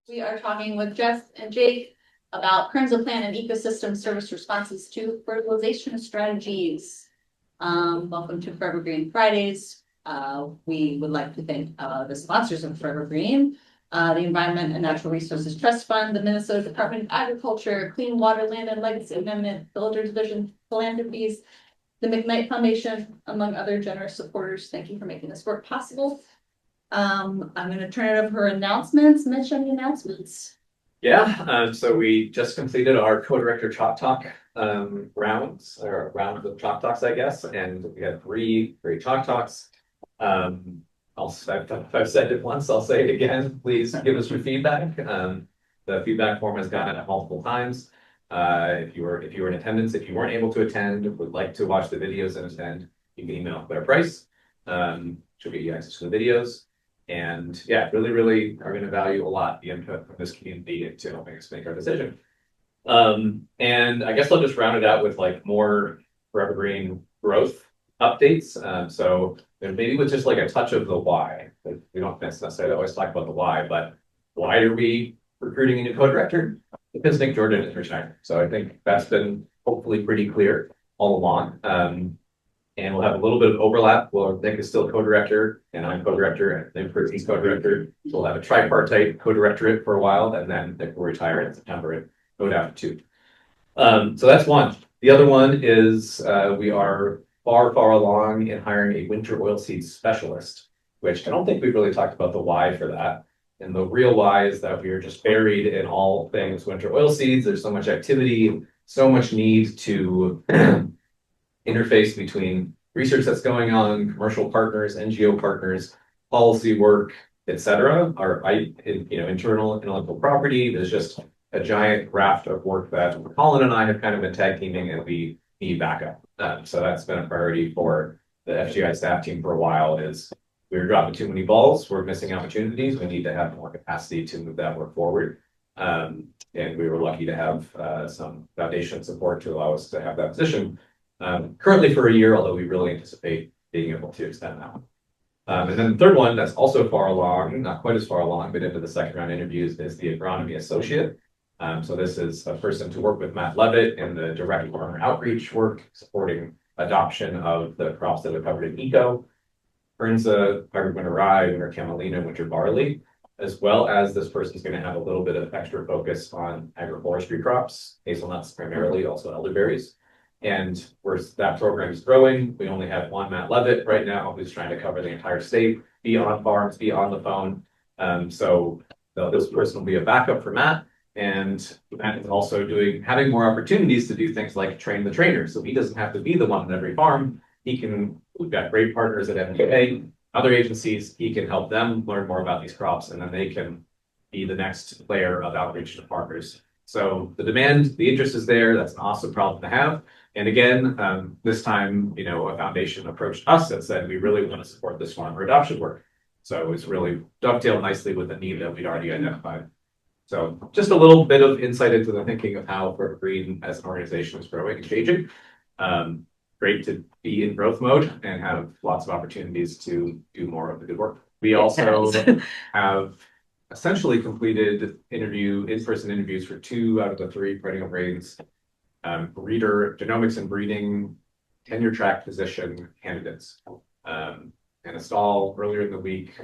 We are talking with Jess and Jake about Kernza plan and ecosystem service responses to fertilization strategies. Welcome to Forever Green Fridays. We would like to thank the sponsors of Forever Green, the Environment and Natural Resources Trust Fund, the Minnesota Department of Agriculture, Clean Water, Land and Legacy Amendment, Villager Division, Philanthropies, the McKnight Foundation, among other generous supporters. Thank you for making this work possible. I'm going to turn it over for announcements. Mitch, any announcements? Yeah, so we just completed our co-director Chalk Talk rounds, or round of Chalk Talks, I guess, and we had three Chalk Talks. I've said it once, I'll say it again. Please give us your feedback. The feedback form has gone out multiple times. If you were in attendance, if you weren't able to attend, would like to watch the videos and attend, you can email Claire Price. She'll get you access to the videos. And yeah, really are going to value a lot the input from this community into helping us make our decision. And I guess I'll just round it out with like more Forever Green growth updates. So maybe with just like a touch of the why. We don't necessarily always talk about the why, but why are we recruiting a new co-director? Because Nick Jordan is retiring. So I think that's been hopefully pretty clear all along. And we'll have a little bit of overlap. Well, Nick is still co-director, and I'm co-director, and then he's co-director. So we'll have a tripartite co-directorate for a while, and then Nick will retire in September and go down to two. So that's one. The other one is we are far along in hiring a winter oilseed specialist, which I don't think we've really talked about the why for that. And the real why is that we are just buried in all things winter oilseeds. There's so much activity, so much need to interface between research that's going on, commercial partners, NGO partners, policy work, etc. Our internal intellectual property. There's just a giant raft of work that Colin and I have kind of been tag teaming, and we need backup. So that's been a priority for the FGI staff team for a while. Is we were dropping too many balls, we're missing opportunities. We need to have more capacity to move that work forward. And we were lucky to have some foundation support to allow us to have that position. Currently for a year, although we really anticipate being able to extend that. And then the third one that's also far along, not quite as far along, but into the second round interviews is the agronomy associate. So this is a person to work with Matt Levitt in the direct farmer outreach work, supporting adoption of the crops that are covered in eco, Kernza, hybrid winter rye, winter camelina, winter barley, as well as this person is going to have a little bit of extra focus on agroforestry crops, hazelnuts primarily, also elderberries. And that program is growing. We only have one Matt Levitt right now who's trying to cover the entire state, be on farms, be on the phone. So this person will be a backup for Matt. And Matt is also having more opportunities to do things like train the trainer. So he doesn't have to be the one at every farm. We've got great partners at MBA, other agencies. He can help them learn more about these crops, and then they can be the next layer of outreach to farmers. So the demand, the interest is there. That's an awesome problem to have. And again, this time, a foundation approached us and said, we really want to support this farmer adoption work. So it's really dovetailed nicely with the need that we'd already identified. So just a little bit of insight into the thinking of how Forever Green as an organization is growing and changing. Great to be in growth mode and have lots of opportunities to do more of the good work. We also have essentially completed in-person interviews for 2 out of the 3 perennial grains breeder, genomics and breeding tenure track position candidates. And Estelle earlier in the week,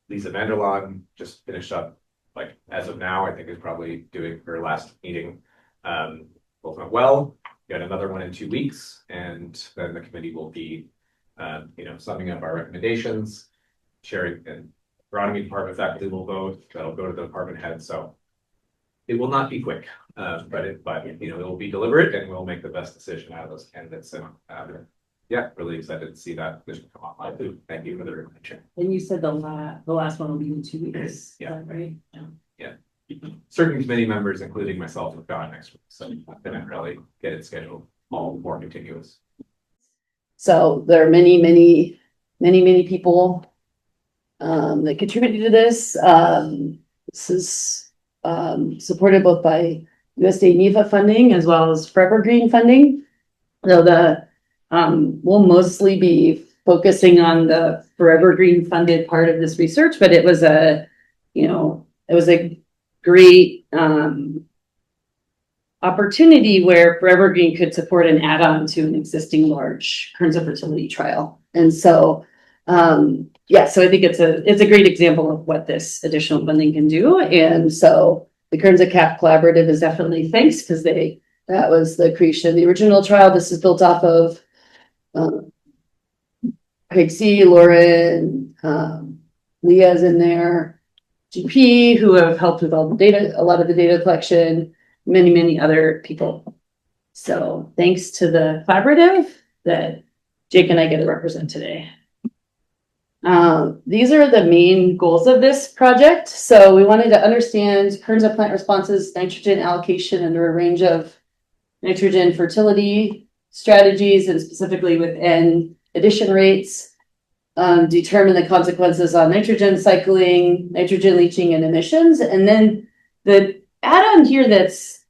Lisa Vanderlaan just finished up, like as of now, I think is probably doing her last meeting. Both went well. Got another one in 2 weeks, and then the committee will be, summing up our recommendations, sharing, and agronomy department faculty will vote. That'll go to the department head. So it will not be quick, but it will be deliberate, and we'll make the best decision out of those candidates. And really excited to see that position come online. Thank you for the reminder. And you said the last one will be in 2 weeks. Yeah. Right. Yeah. Certain committee members, including myself, have gone next week, so I didn't really get it scheduled all more contiguous. So there are many people that contributed to this. This is supported both by USDA NEFA funding as well as Forever Green funding. So we'll mostly be focusing on the Forever Green funded part of this research, but it was a great opportunity where Forever Green could support an add-on to an existing large Kernza fertility trial. And so, yeah, so I think it's a great example of what this additional funding can do. And so the Kernza CAP Collaborative is definitely thanks because that was the creation of the original trial. This is built off of Craig C, Lauren, Leah's in there, GP, who have helped with all the data, a lot of the data collection, many other people. So thanks to the collaborative that Jake and I get to represent today. These are the main goals of this project. So we wanted to understand Kernza plant responses, nitrogen allocation under a range of nitrogen fertility strategies, and specifically with N addition rates, determine the consequences on nitrogen cycling, nitrogen leaching, and emissions. And then the add-on here that's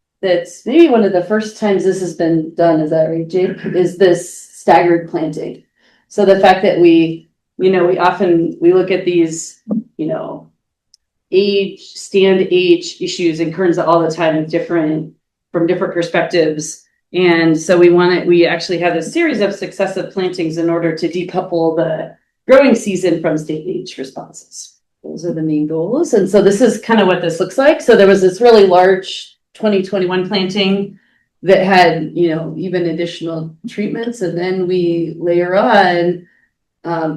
maybe one of the first times this has been done, is that right, Jake? Is this staggered planting. So the fact that we look at these, stand age issues in Kernza all the time from different perspectives. And so we actually have a series of successive plantings in order to decouple the growing season from state age responses. Those are the main goals. And so this is kind of what this looks like. So there was this really large 2021 planting that had, even additional treatments. And then we layer on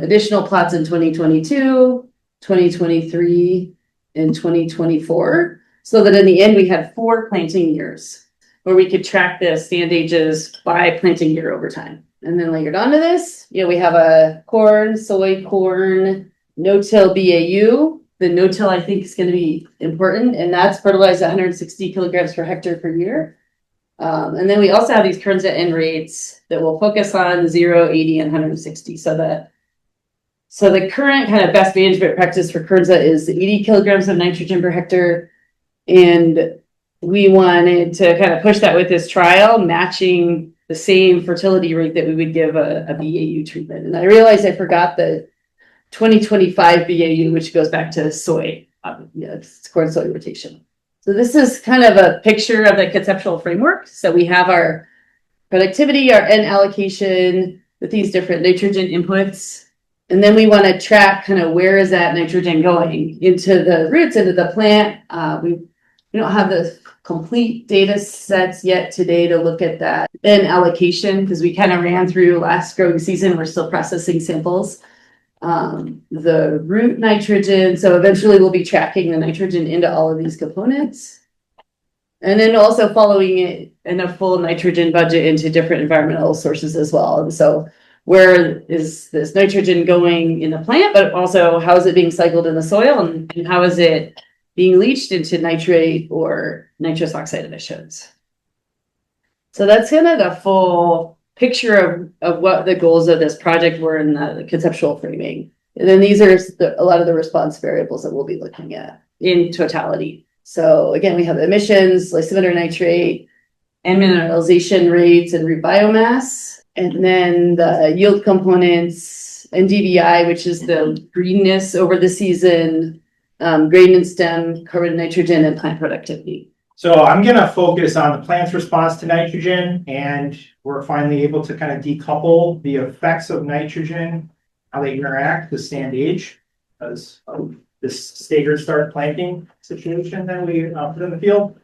additional plots in 2022, 2023, and 2024. So that in the end, we had 4 planting years where we could track the stand ages by planting year over time. And then layered onto this, we have a soy corn, no-till BAU. The no-till, I think, is going to be important, and that's fertilized at 160 kilograms per hectare per year. And then we also have these Kernza N rates that will focus on 0, 80, and 160. So the current kind of best management practice for Kernza is 80 kilograms of nitrogen per hectare. And we wanted to kind of push that with this trial, matching the same fertility rate that we would give a BAU treatment. And I realized I forgot the 2025 BAU, which goes back to soy. It's corn soy rotation. So this is kind of a picture of the conceptual framework. So we have our productivity, our N allocation with these different nitrogen inputs. And then we want to track kind of where is that nitrogen going into the roots, into the plant. We don't have the complete data sets yet today to look at that N allocation because we kind of ran through last growing season. We're still processing samples. The root nitrogen. So eventually we'll be tracking the nitrogen into all of these components. And then also following it in a full nitrogen budget into different environmental sources as well. And so where is this nitrogen going in the plant, but also how is it being cycled in the soil and how is it being leached into nitrate or nitrous oxide emissions? So that's kind of the full picture of what the goals of this project were in the conceptual framing. And then these are a lot of the response variables that we'll be looking at in totality. So again, we have emissions, lysimeter nitrate, and mineralization rates and root biomass. And then the yield components, NDVI, which is the greenness over the season, grain and stem, carbon, nitrogen, and plant productivity. So I'm going to focus on the plant's response to nitrogen, and we're finally able to kind of decouple the effects of nitrogen, how they interact with stand age, as this staggered start planting situation that we put in the field.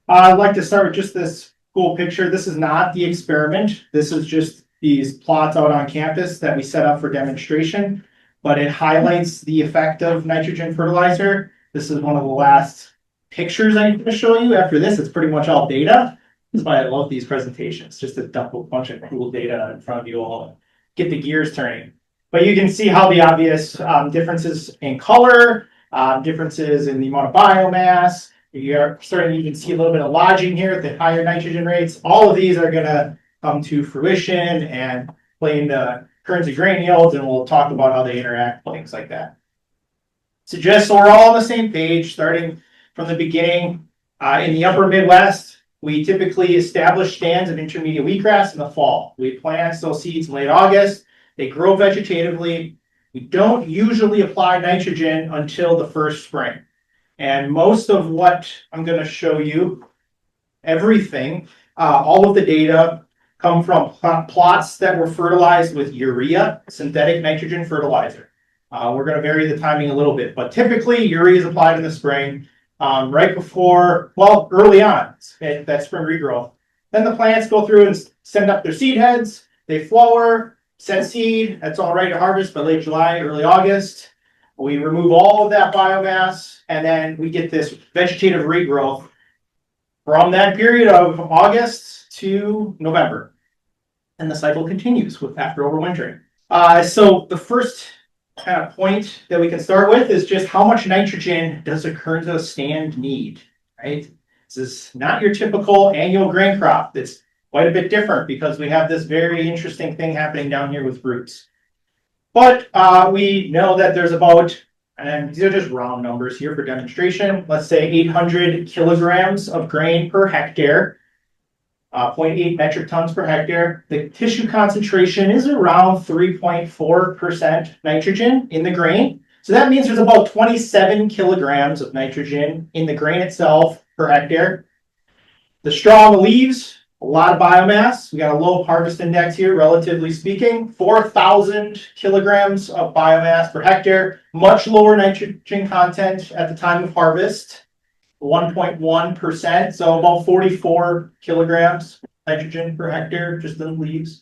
I'd like to start with just this cool picture. This is not the experiment. This is just these plots out on campus that we set up for demonstration, but it highlights the effect of nitrogen fertilizer. This is one of the last pictures I need to show you. After this, it's pretty much all data. That's why I love these presentations, just to dump a bunch of cool data in front of you all and get the gears turning. But you can see how the obvious differences in color, differences in the amount of biomass. You're starting to even see a little bit of lodging here at the higher nitrogen rates. All of these are going to come to fruition and play into Kernza grain yields, and we'll talk about how they interact, things like that. So just so we're all on the same page, starting from the beginning, in the upper Midwest, we typically establish stands of intermediate wheatgrass in the fall. We plant those seeds in late August. They grow vegetatively. We don't usually apply nitrogen until the first spring. And most of what I'm going to show you, everything, all of the data come from plots that were fertilized with urea, synthetic nitrogen fertilizer. We're going to vary the timing a little bit, but typically urea is applied in the spring, right before, well, early on, that spring regrowth. Then the plants go through and send up their seed heads, they flower, set seed, that's all ready to harvest by late July, early August. We remove all of that biomass, and then we get this vegetative regrowth from that period of August to November. And the cycle continues with after overwintering. So the first kind of point that we can start with is just how much nitrogen does a Kernza stand need, right? This is not your typical annual grain crop. That's quite a bit different because we have this very interesting thing happening down here with roots. But we know that there's about, and these are just round numbers here for demonstration, let's say 800 kilograms of grain per hectare, 0.8 metric tons per hectare. The tissue concentration is around 3.4% nitrogen in the grain. So that means there's about 27 kilograms of nitrogen in the grain itself per hectare. The straw and the leaves, a lot of biomass. We got a low harvest index here, relatively speaking. 4,000 kilograms of biomass per hectare. Much lower nitrogen content at the time of harvest, 1.1%. So about 44 kilograms nitrogen per hectare, just in the leaves.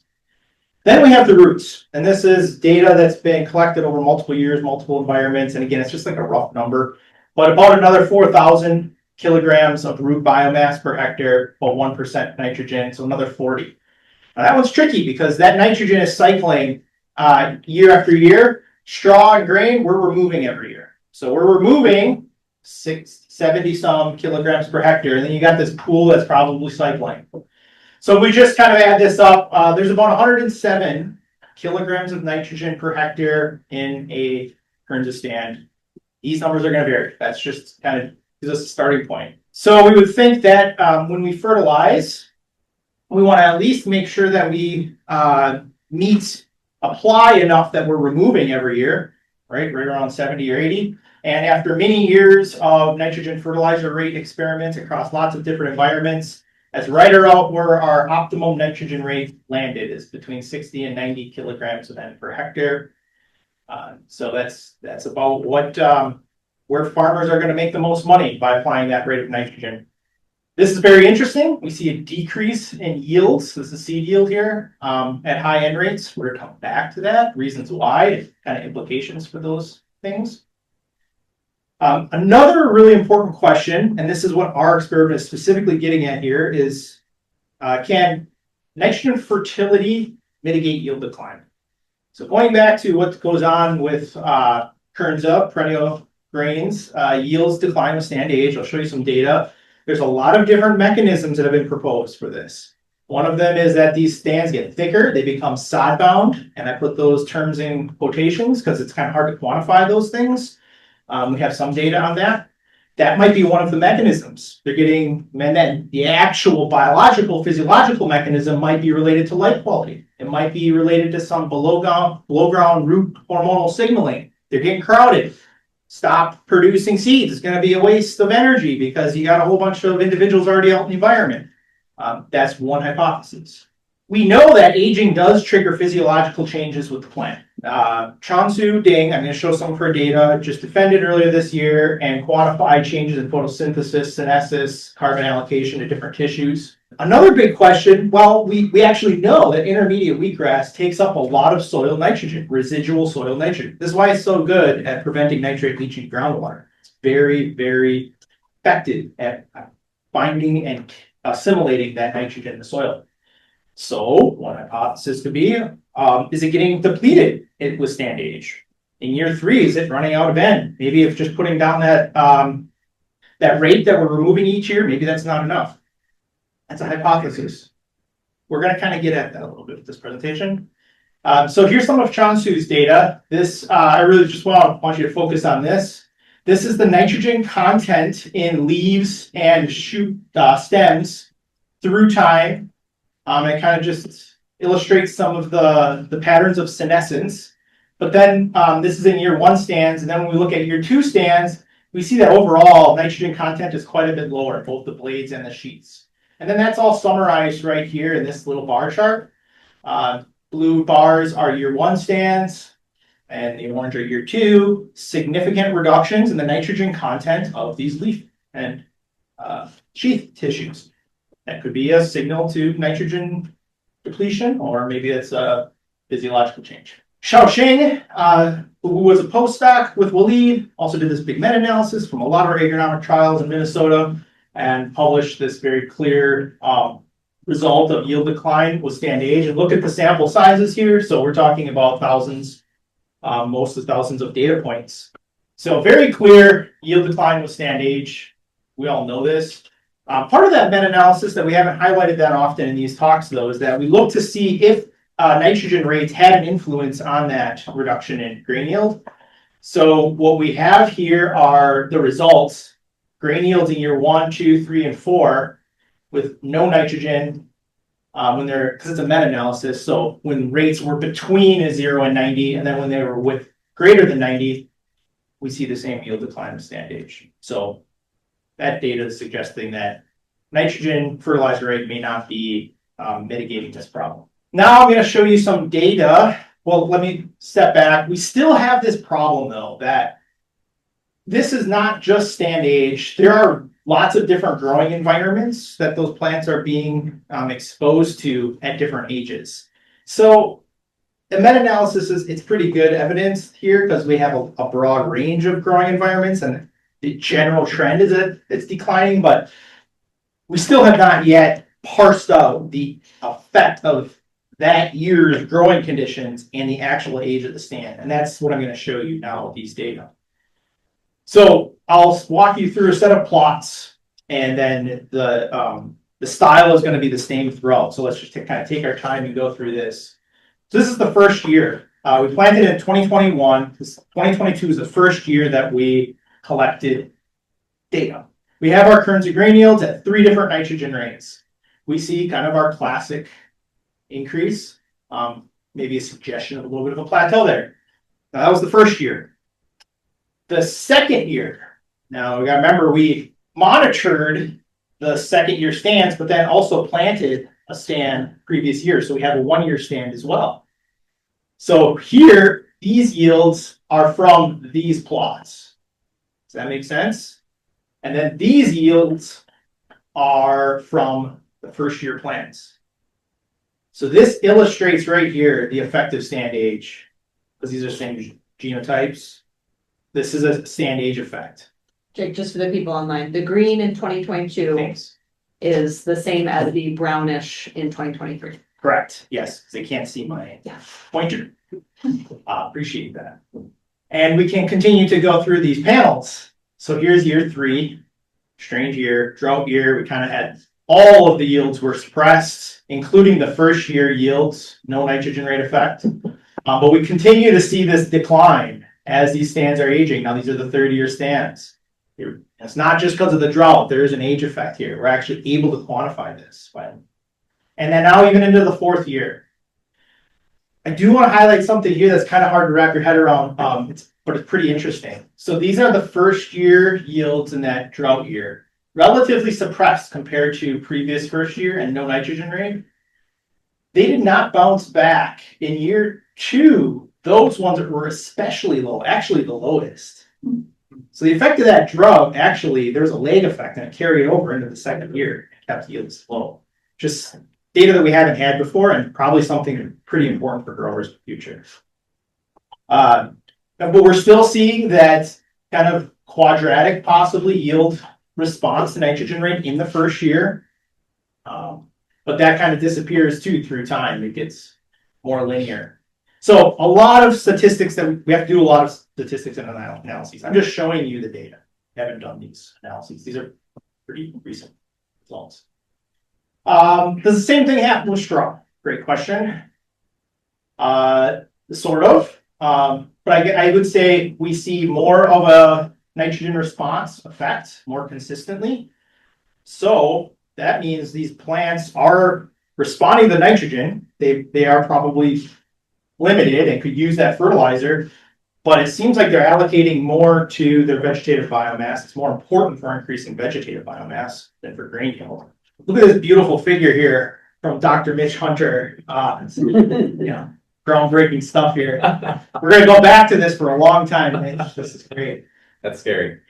Then we have the roots. And this is data that's been collected over multiple years, multiple environments. And again, it's just like a rough number. But about another 4,000 kilograms of root biomass per hectare, about 1% nitrogen, so another 40. Now that one's tricky because that nitrogen is cycling year after year. Straw and grain, we're removing every year. So we're removing 70 some kilograms per hectare, and then you got this pool that's probably cycling. So we just kind of add this up. There's about 107 kilograms of nitrogen per hectare in a Kernza stand. These numbers are going to vary. That's just kind of gives us a starting point. So we would think that when we fertilize, we want to at least make sure that we apply enough that we're removing every year, right around 70 or 80. And after many years of nitrogen fertilizer rate experiments across lots of different environments, that's right around where our optimum nitrogen rate landed, is between 60 and 90 kilograms of N per hectare. So that's about what where farmers are going to make the most money by applying that rate of nitrogen. This is very interesting. We see a decrease in yields. This is seed yield here at high N rates. We're going to come back to that, reasons why, kind of implications for those things. Another really important question, and this is what our experiment is specifically getting at here, is can nitrogen fertility mitigate yield decline? So going back to what goes on with Kernza, perennial grains, yields decline with stand age. I'll show you some data. There's a lot of different mechanisms that have been proposed for this. One of them is that these stands get thicker, they become sod bound, and I put those terms in quotations because it's kind of hard to quantify those things. We have some data on that. That might be one of the mechanisms. They're getting, and then the actual biological, physiological mechanism might be related to light quality. It might be related to some below ground root hormonal signaling. They're getting crowded. Stop producing seeds. It's going to be a waste of energy because you got a whole bunch of individuals already out in the environment. That's one hypothesis. We know that aging does trigger physiological changes with the plant. Chansu Ding, I'm going to show some of her data, just defended earlier this year and quantified changes in photosynthesis, senescence, carbon allocation to different tissues. Another big question, well, we actually know that intermediate wheatgrass takes up a lot of soil nitrogen, residual soil nitrogen. This is why it's so good at preventing nitrate leaching groundwater. It's very, very effective at finding and assimilating that nitrogen in the soil. So one hypothesis could be, is it getting depleted with stand age? In year 3, is it running out of N? Maybe if just putting down that, that rate that we're removing each year, maybe that's not enough. That's a hypothesis. We're going to kind of get at that a little bit with this presentation. So here's some of Chansu's data. This, I really just want you to focus on this. This is the nitrogen content in leaves and shoot stems through time. It kind of just illustrates some of the patterns of senescence. But then this is in year 1 stands, and then when we look at year 2 stands, we see that overall nitrogen content is quite a bit lower, both the blades and the sheets. And then that's all summarized right here in this little bar chart. Blue bars are year 1 stands, and the orange are year 2. Significant reductions in the nitrogen content of these leaf and sheath tissues. That could be a signal to nitrogen depletion, or maybe it's a physiological change. Xiaoxing, who was a postdoc with Waleed, also did this big meta-analysis from a lot of our agronomic trials in Minnesota and published this very clear result of yield decline with stand age. And look at the sample sizes here. So we're talking about thousands, most of thousands of data points. So very clear yield decline with stand age. We all know this. Part of that meta-analysis that we haven't highlighted that often in these talks, though, is that we look to see if nitrogen rates had an influence on that reduction in grain yield. So what we have here are the results. Grain yields in year 1, 2, 3, and 4 with no nitrogen when they're, because it's a meta-analysis. So when rates were between 0 and 90, and then when they were with greater than 90, we see the same yield decline with stand age. So that data is suggesting that nitrogen fertilizer rate may not be mitigating this problem. Now I'm going to show you some data. Well, let me step back. We still have this problem, though, that this is not just stand age. There are lots of different growing environments that those plants are being exposed to at different ages. So the meta-analysis it's pretty good evidence here because we have a broad range of growing environments, and the general trend is that it's declining, but we still have not yet parsed out the effect of that year's growing conditions and the actual age of the stand. And that's what I'm going to show you now with these data. So I'll walk you through a set of plots, and then the style is going to be the same throughout. So let's just kind of take our time and go through this. So this is the first year. We planted in 2021. 2022 is the first year that we collected data. We have our Kernza grain yields at 3 different nitrogen rates. We see kind of our classic increase, maybe a suggestion of a little bit of a plateau there. Now, that was the first year. The second year, now we got to remember we monitored the second year stands, but then also planted a stand previous year. So we have a 1-year stand as well. So here, these yields are from these plots. Does that make sense? And then these yields are from the first year plants. So this illustrates right here the effective stand age, because these are same genotypes. This is a stand age effect. Jake, just for the people online, the green in 2022 Thanks. is the same as the brownish in 2023. Correct. Yes, because they can't see my pointer. Appreciate that. And we can continue to go through these panels. So here's year 3, strange year, drought year. We kind of had all of the yields were suppressed, including the first year yields, no nitrogen rate effect. But we continue to see this decline as these stands are aging. Now, these are the 30-year stands. It's not just because of the drought. There is an age effect here. We're actually able to quantify this. And then now even into the 4th year. I do want to highlight something here that's kind of hard to wrap your head around, but it's pretty interesting. So these are the first year yields in that drought year. Relatively suppressed compared to previous first year and no nitrogen rate. They did not bounce back. In year 2, those ones were especially low, actually the lowest. So the effect of that drought, actually, there's a lag effect and it carried over into the second year. It kept yields low. Just data that we haven't had before and probably something pretty important for growers in the future. But we're still seeing that kind of quadratic, possibly yield response to nitrogen rate in the first year. But that kind of disappears too through time. It gets more linear. So a lot of statistics that we have to do a lot of statistics and analyses. I'm just showing you the data. I haven't done these analyses. These are pretty recent results. Does the same thing happen with straw? Great question. Sort of. But I would say we see more of a nitrogen response effect more consistently. So that means these plants are responding to nitrogen. They are probably limited and could use that fertilizer. But it seems like they're allocating more to their vegetative biomass. It's more important for increasing vegetative biomass than for grain yield. Look at this beautiful figure here from Dr. Mitch Hunter. Groundbreaking stuff here. We're gonna go back to this for a long time, Mitch. This is great. That's scary.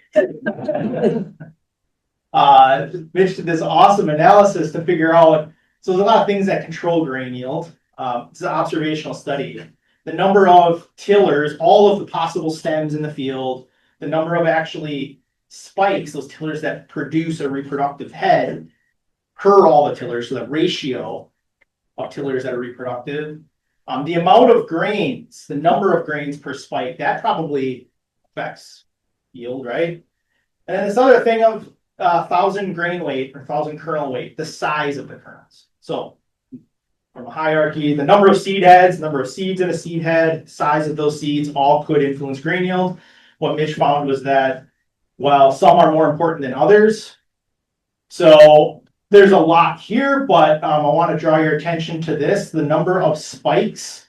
Mitch did this awesome analysis to figure out, so there's a lot of things that control grain yield. It's an observational study. The number of tillers, all of the possible stems in the field, the number of actually spikes, those tillers that produce a reproductive head, per all the tillers, so the ratio of tillers that are reproductive. The amount of grains, the number of grains per spike, that probably affects yield, right? And then this other thing of 1,000 grain weight or 1,000 kernel weight, the size of the kernels. So from a hierarchy, the number of seed heads, number of seeds in a seed head, size of those seeds, all could influence grain yield. What Mitch found was that, well, some are more important than others. So there's a lot here, but I want to draw your attention to this. The number of spikes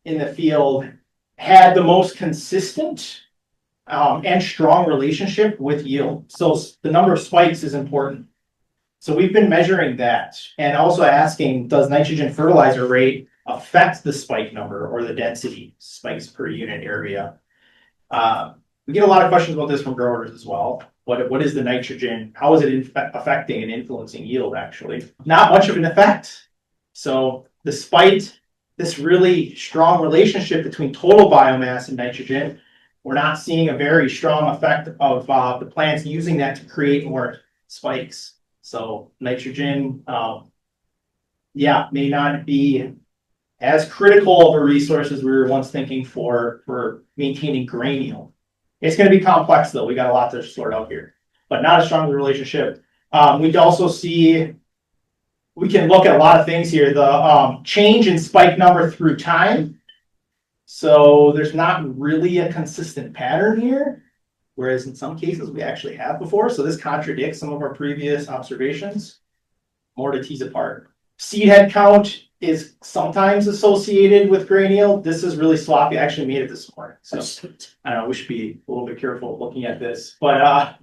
in the field had the most consistent and strong relationship with yield. So the number of spikes is important. So we've been measuring that and also asking, does nitrogen fertilizer rate affect the spike number or the density spikes per unit area? We get a lot of questions about this from growers as well. What is the nitrogen? How is it affecting and influencing yield actually? Not much of an effect. So despite this really strong relationship between total biomass and nitrogen, we're not seeing a very strong effect of the plants using that to create more spikes. So nitrogen, may not be as critical of a resource as we were once thinking for maintaining grain yield. It's going to be complex though. We got a lot to sort out here, but not a strong relationship. We also see, we can look at a lot of things here. The change in spike number through time. So there's not really a consistent pattern here, whereas in some cases we actually have before. So this contradicts some of our previous observations. More to tease apart. Seed head count is sometimes associated with grain yield. This is really sloppy. I actually made it this morning. So I don't know, we should be a little bit careful looking at this. But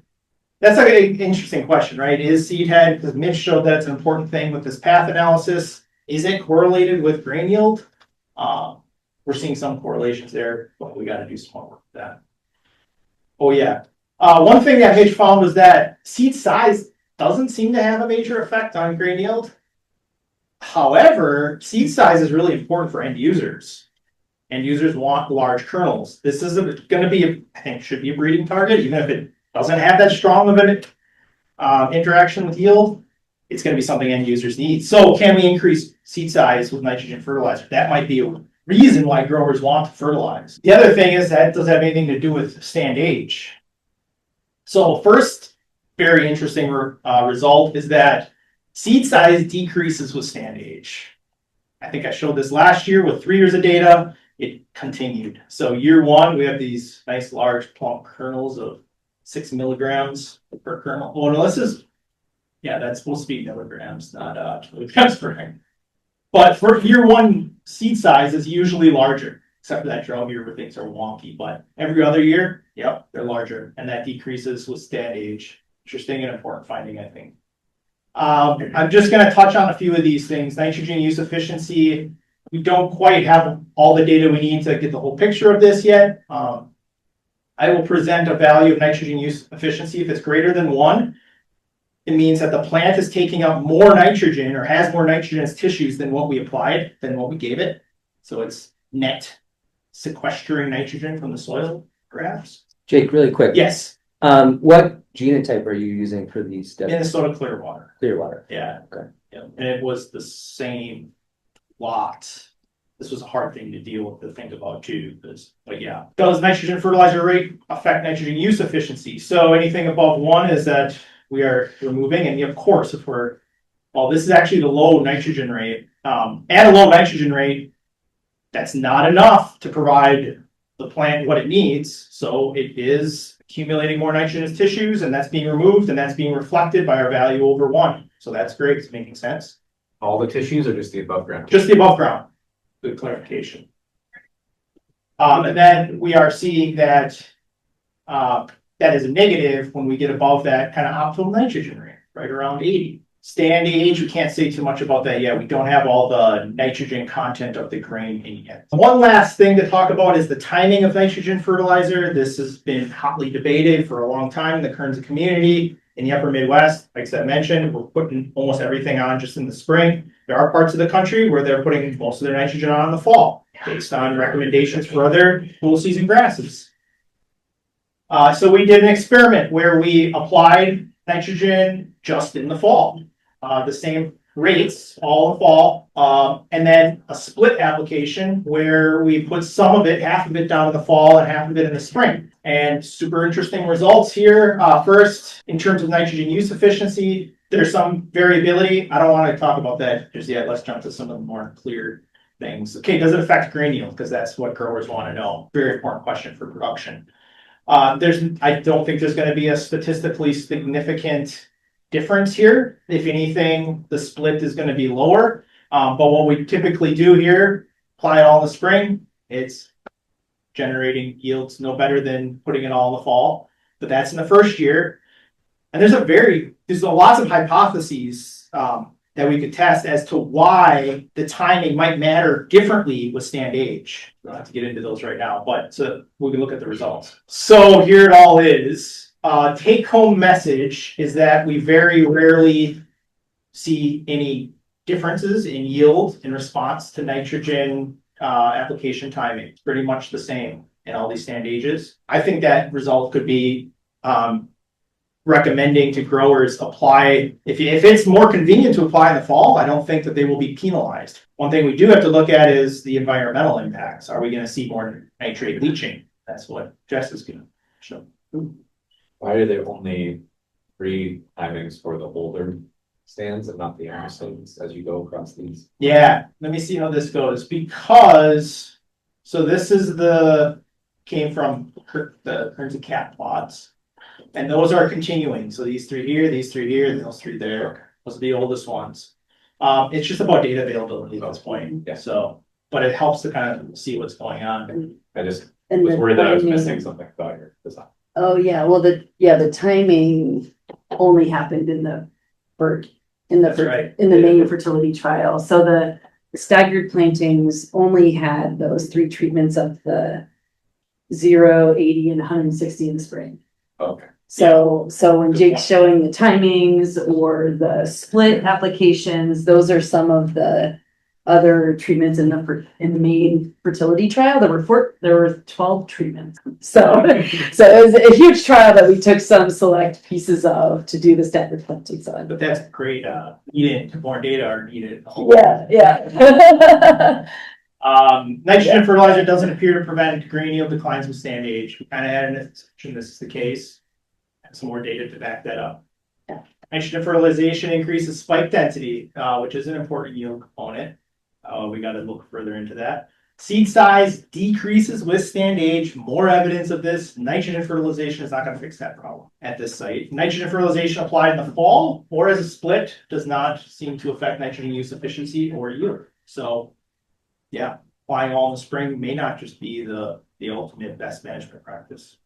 that's an interesting question, right? Is seed head, because Mitch showed that it's an important thing with this path analysis. Is it correlated with grain yield? We're seeing some correlations there, but we got to do some more work with that. Oh yeah. One thing that Mitch found was that seed size doesn't seem to have a major effect on grain yield. However, seed size is really important for end users. End users want large kernels. This is going to be, I think, should be a breeding target, even if it doesn't have that strong of an interaction with yield. It's going to be something end users need. So can we increase seed size with nitrogen fertilizer? That might be a reason why growers want to fertilize. The other thing is that doesn't have anything to do with stand age. So first, very interesting result is that seed size decreases with stand age. I think I showed this last year with 3 years of data. It continued. So year 1, we have these nice large plump kernels of 6 milligrams per kernel. Oh no, this is, yeah, that's supposed to be milligrams, not kilograms per kernel. But for year 1, seed size is usually larger, except for that drought year where things are wonky. But every other year, yep, they're larger, and that decreases with stand age. Interesting and important finding, I think. I'm just going to touch on a few of these things. Nitrogen use efficiency. We don't quite have all the data we need to get the whole picture of this yet. I will present a value of nitrogen use efficiency. If it's greater than 1, it means that the plant is taking up more nitrogen or has more nitrogen in its tissues than what we applied, than what we gave it. So it's net sequestering nitrogen from the soil, perhaps. Jake, really quick. Yes. What genotype are you using for these steps? Minnesota Clearwater. Clearwater. Yeah. Okay. Yeah. And it was the same lot. This was a hard thing to deal with to think about too, but yeah. Does nitrogen fertilizer rate affect nitrogen use efficiency? So anything above 1 is that we are removing, and of course, if we're, well, this is actually the low nitrogen rate. At a low nitrogen rate, that's not enough to provide the plant what it needs. So it is accumulating more nitrogen in its tissues, and that's being removed, and that's being reflected by our value over 1. So that's great. It's making sense. All the tissues or just the above ground? Just the above ground. Good clarification. And then we are seeing that that is a negative when we get above that kind of optimal nitrogen rate, right around 80. Stand age, we can't say too much about that yet. We don't have all the nitrogen content of the grain in yet. One last thing to talk about is the timing of nitrogen fertilizer. This has been hotly debated for a long time in the Kernza community. In the upper Midwest, like I mentioned, we're putting almost everything on just in the spring. There are parts of the country where they're putting most of their nitrogen on in the fall, based on recommendations for other cool season grasses. So we did an experiment where we applied nitrogen just in the fall, the same rates all in the fall, and then a split application where we put some of it, half of it down in the fall and half of it in the spring. And super interesting results here. First, in terms of nitrogen use efficiency, there's some variability. I don't want to talk about that just yet. Let's jump to some of the more clear things. Okay, does it affect grain yield? Because that's what growers want to know. Very important question for production. I don't think there's going to be a statistically significant difference here. If anything, the split is going to be lower. But what we typically do here, apply it all in the spring, it's generating yields no better than putting it all in the fall. But that's in the first year. And there's lots of hypotheses that we could test as to why the timing might matter differently with stand age. We don't have to get into those right now, but so we can look at the results. So here it all is. Take home message is that we very rarely see any differences in yield in response to nitrogen application timing. It's pretty much the same in all these stand ages. I think that result could be recommending to growers apply, if it's more convenient to apply in the fall, I don't think that they will be penalized. One thing we do have to look at is the environmental impacts. Are we going to see more nitrate leaching? That's what Jess is going to show. Why are there only 3 timings for the older stands and not the younger stands as you go across these? Yeah, let me see how this goes. Because, so this is came from the Kernza cat plots. And those are continuing. So these 3 here, and those 3 there. Those are the oldest ones. It's just about data availability at this point. Yeah. So, but it helps to kind of see what's going on. I just And was the worried that I was timing- missing something about your design. Oh, yeah, well, the timing only happened in the That's right. main fertility trial. So the staggered plantings only had those 3 treatments of the 0, 80, and 160 in the spring. Okay. So when Good Jake's point. showing the timings or the split applications, those are some of the other treatments in the main fertility trial. There were 12 treatments. So it was a huge trial that we took some select pieces of to do the staggered plantings on. But that's great. Needed more data are needed. Yeah. Nitrogen fertilizer doesn't appear to prevent grain yield declines with stand age. We kind of had an assumption this is the case. And some more data to back that up. Yeah. Nitrogen fertilization increases spike density, which is an important yield component. We got to look further into that. Seed size decreases with stand age. More evidence of this. Nitrogen fertilization is not going to fix that problem at this site. Nitrogen fertilization applied in the fall or as a split does not seem to affect nitrogen use efficiency or yield. So, yeah, applying all in the spring may not just be the ultimate best management practice.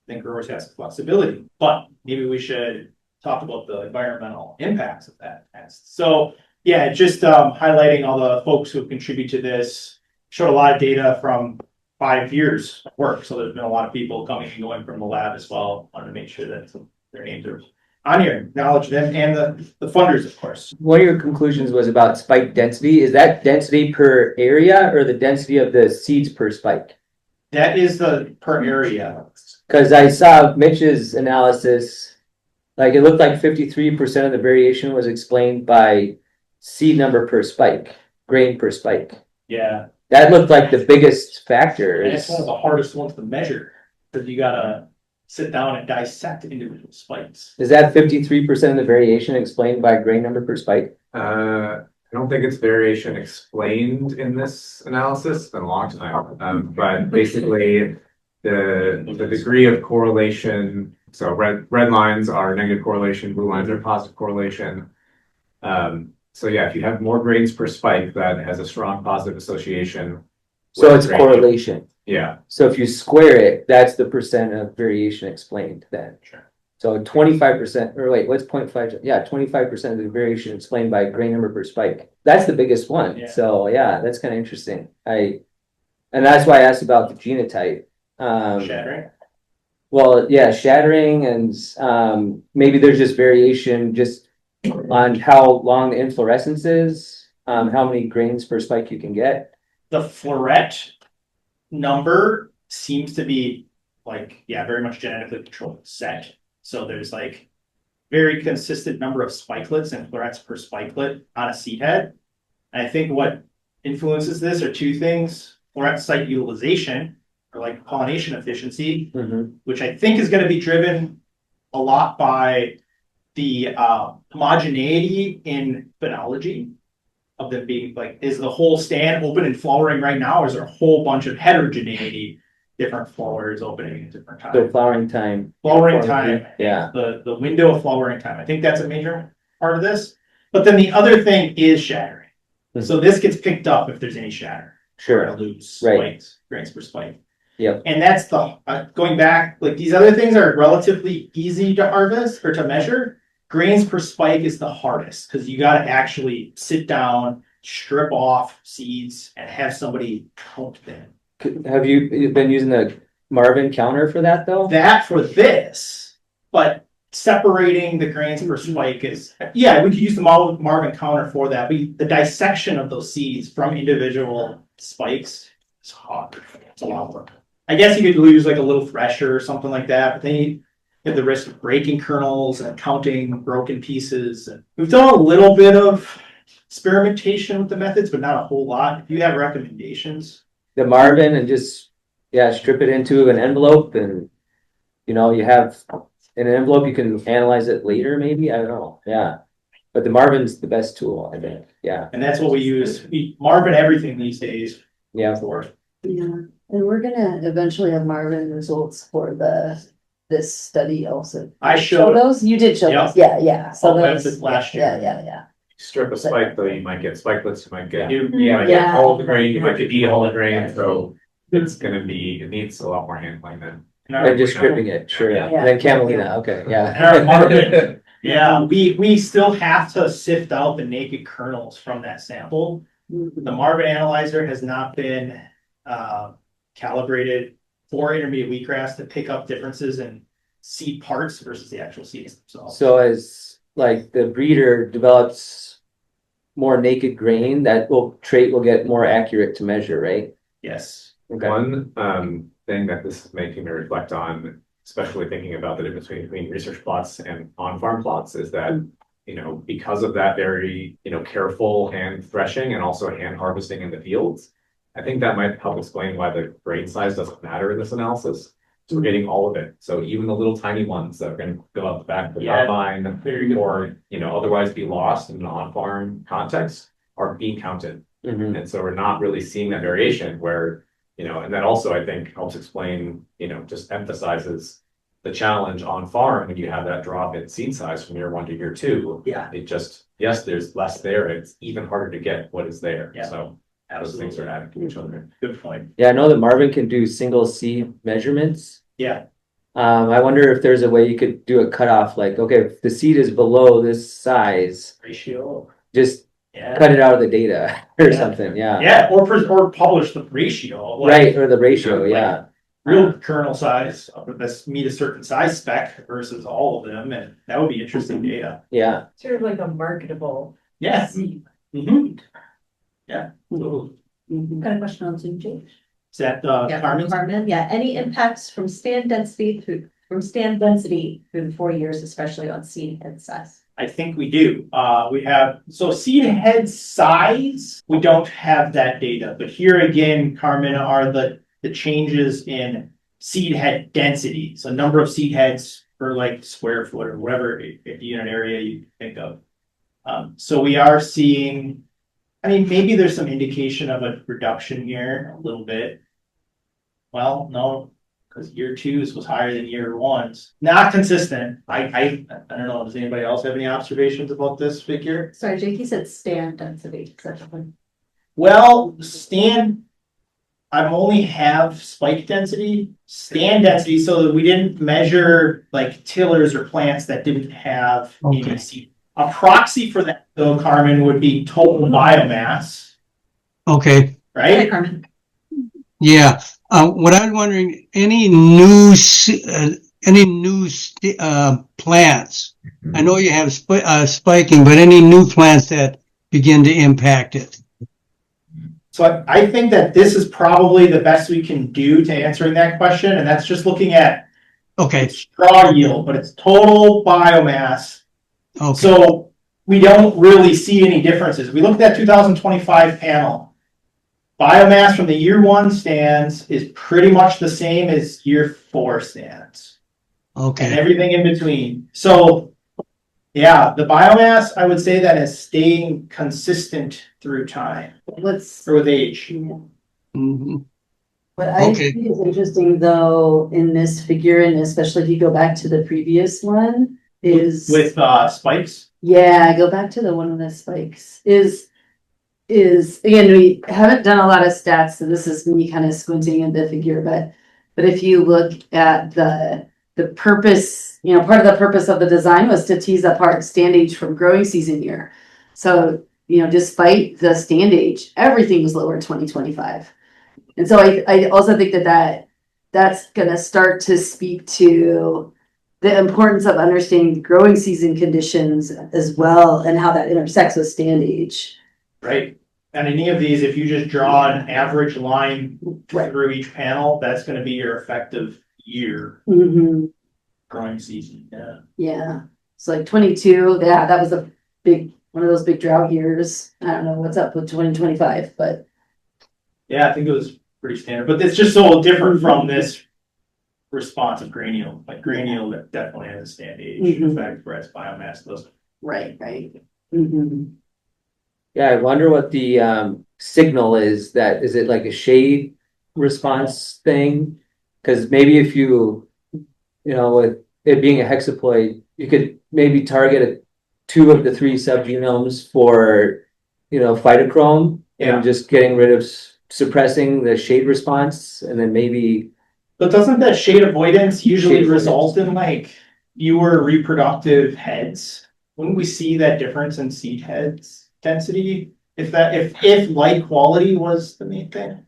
I think growers have some flexibility, but maybe we should talk about the environmental impacts of that test. So, yeah, just highlighting all the folks who have contributed to this. Showed a lot of data from 5 years of work. So there's been a lot of people coming and going from the lab as well. Wanted to make sure that their names are on here. Acknowledge them and the funders, of course. One of your conclusions was about spike density. Is that density per area or the density of the seeds per spike? That is the per area. Because I saw Mitch's analysis, like it looked like 53% of the variation was explained by seed number per spike, grain per spike. Yeah. That looked like the biggest factor. And it's one of the hardest ones to measure because you gotta sit down and dissect individual spikes. Is that 53% of the variation explained by grain number per spike? I don't think it's variation explained in this analysis. It's been a long time. But basically the degree of correlation, so red lines are negative correlation, blue lines are positive correlation. So yeah, if you have more grains per spike, that has a strong positive association. So with it's grain. correlation. Yeah, So if you square it, that's the percent of variation explained then. Sure. So 25%, or wait, what's 0.5? Yeah, 25% of the variation explained by grain number per spike. That's the biggest one. Yeah. So yeah, that's kind of interesting. And that's why I asked about the genotype. Shattering. Well, yeah, shattering and maybe there's just variation just on how long the inflorescence is, how many grains per spike you can get. The floret number seems to be like, yeah, very much genetically controlled set. So there's like very consistent number of spikelets and florets per spikelet on a seed head. And I think what influences this are two things: floret site utilization, or like pollination efficiency, which I think is going to be driven a lot by the homogeneity in phenology of them being like, is the whole stand open and flowering right now, or is there a whole bunch of heterogeneity, different flowers opening at different So times? flowering time. Flowering time, Yeah. the window of flowering time. I think that's a major part of this. But then the other thing is shattering. So this gets picked up if there's any shatter. Sure. Or loose Right. spikes, grains per spike. Yep. And that's the going back, like these other things are relatively easy to harvest or to measure. Grains per spike is the hardest because you got to actually sit down, strip off seeds, and have somebody count them. Have you been using the Marvin counter for that though? That for this, but separating the grains per spike is, yeah, we could use the Marvin counter for that. But the dissection of those seeds from individual spikes is hard. It's a lot of work. I guess you could use like a little thresher or something like that, but then you have the risk of breaking kernels and counting broken pieces. And we've done a little bit of experimentation with the methods, but not a whole lot. If you have recommendations. The Marvin and just, yeah, strip it into an envelope and, you know, you have in an envelope, you can analyze it later, maybe. I don't know. Yeah. But the Marvin's the best tool, I think. Yeah. And that's what we use. We Marvin everything these days. Yeah. For. Yeah, and we're gonna eventually have Marvin results for this study also. I Show showed those? You did show Yep. those, yeah. So all those, methods last yeah, year. yeah. strip a spike though, you might get spikelets, you might get, You- you might Yeah. get whole grain, you might get whole grain, so it's gonna be, it needs a lot more handling than. And just stripping it, sure. Yeah. And then camelina, okay, And our yeah. Marvin, yeah, we still have to sift out the naked kernels from that sample. The Marvin analyzer has not been calibrated for intermediate wheatgrass to pick up differences in seed parts versus the actual seeds themselves. So as like the breeder develops more naked grain, that trait will get more accurate to measure, right? Yes. Okay. One thing that this is making me reflect on, especially thinking about the difference between research plots and on-farm plots, is that, you know, because of that very, you know, careful hand threshing and also hand harvesting in the fields, I think that might help explain why the grain size doesn't matter in this analysis. So we're getting all of it. So even the little tiny ones that are going to go out the back of the Yeah. combine, or, you know, otherwise be lost in an on-farm context, are being counted. Mhm. And so we're not really seeing that variation where, you know, and that also I think helps explain, you know, just emphasizes the challenge on farm when you have that drop in seed size from year 1 to year 2. Yeah. It just, yes, there's less there. It's even harder to get what is there. Yeah. So those things are adding to each other. Good point. Yeah, I know that Marvin can do single seed measurements. Yeah. I wonder if there's a way you could do a cutoff, like, okay, if the seed is below this size, Ratio. just Yeah. cut it out of the data or Yeah. something, yeah. Yeah, or publish the ratio. Like, Right, or the ratio, like, yeah. real kernel size, let's meet a certain size spec versus all of them, and that would be interesting data. Yeah. Sort of like a marketable Yeah. seed. Mm-hmm. Yeah. So, Got a question on Zoom, Jake? is that Yeah, Carmen's? Carmen, yeah, any impacts from stand density through the 4 years, especially on seed head size? I think we do. We have, so seed head size, we don't have that data, but here again, Carmen, are the changes in seed head density. So number of seed heads per like square foot or whatever unit area you think of. So we are seeing, I mean, maybe there's some indication of a reduction here a little bit. Well, no, because year 2's was higher than year 1's. Not consistent. I don't know. Does anybody else have any observations about this figure? Sorry, Jake, you said stand density. Is that something? Well, stand. I'm only have spike density, stand density, so that we didn't measure like tillers or plants that didn't have Okay. ABC. A proxy for that though, Carmen, would be total biomass, Okay, Hey, right? Carmen. yeah. What I was wondering, any plants? I know you have spiking, but any new plants that begin to impact it? So I think that this is probably the best we can do to answering that question, and that's just looking at Okay, straw yield, but it's total biomass. okay, So we don't really see any differences. We looked at 2025 panel. Biomass from the year 1 stands is pretty much the same as year 4 stands, and okay, everything in between. So yeah, the biomass, I would say that is staying consistent through time What's, or with age. mhm, what I Okay. think is interesting though, in this figure, and especially if you go back to the previous one, is. With spikes. Yeah, go back to the one with the spikes, is, again, we haven't done a lot of stats, so this is me kind of squinting at the figure, but if you look at the purpose, part of the purpose of the design was to tease apart stand age from growing season year. So, despite the stand age, everything was lower in 2025. And so I also think that's gonna start to speak to the importance of understanding growing season conditions as well, and how that intersects with stand age. Right. And any of these, if you just draw an average line Right. through each panel, that's gonna be your effective year Mhm. growing season, yeah. Yeah, so like 22, yeah, that was one of those big drought years. I don't know what's up with 2025, but Yeah, I think it was pretty standard, but it's just so different from this response of granial. Like granial that definitely has a stand age Mhm. effect, whereas biomass doesn't. right. Mhm. Yeah, I wonder what the signal is. Is it like a shade response thing? Because maybe if with it being a hexaploid, you could maybe target 2 of the 3 subgenomes for, phytochrome Yeah. and just getting rid of suppressing the shade response, and then maybe But doesn't that shade avoidance usually Shade result in like fewer reproductive heads? Wouldn't we see that difference in seed heads density? If light quality was the main thing?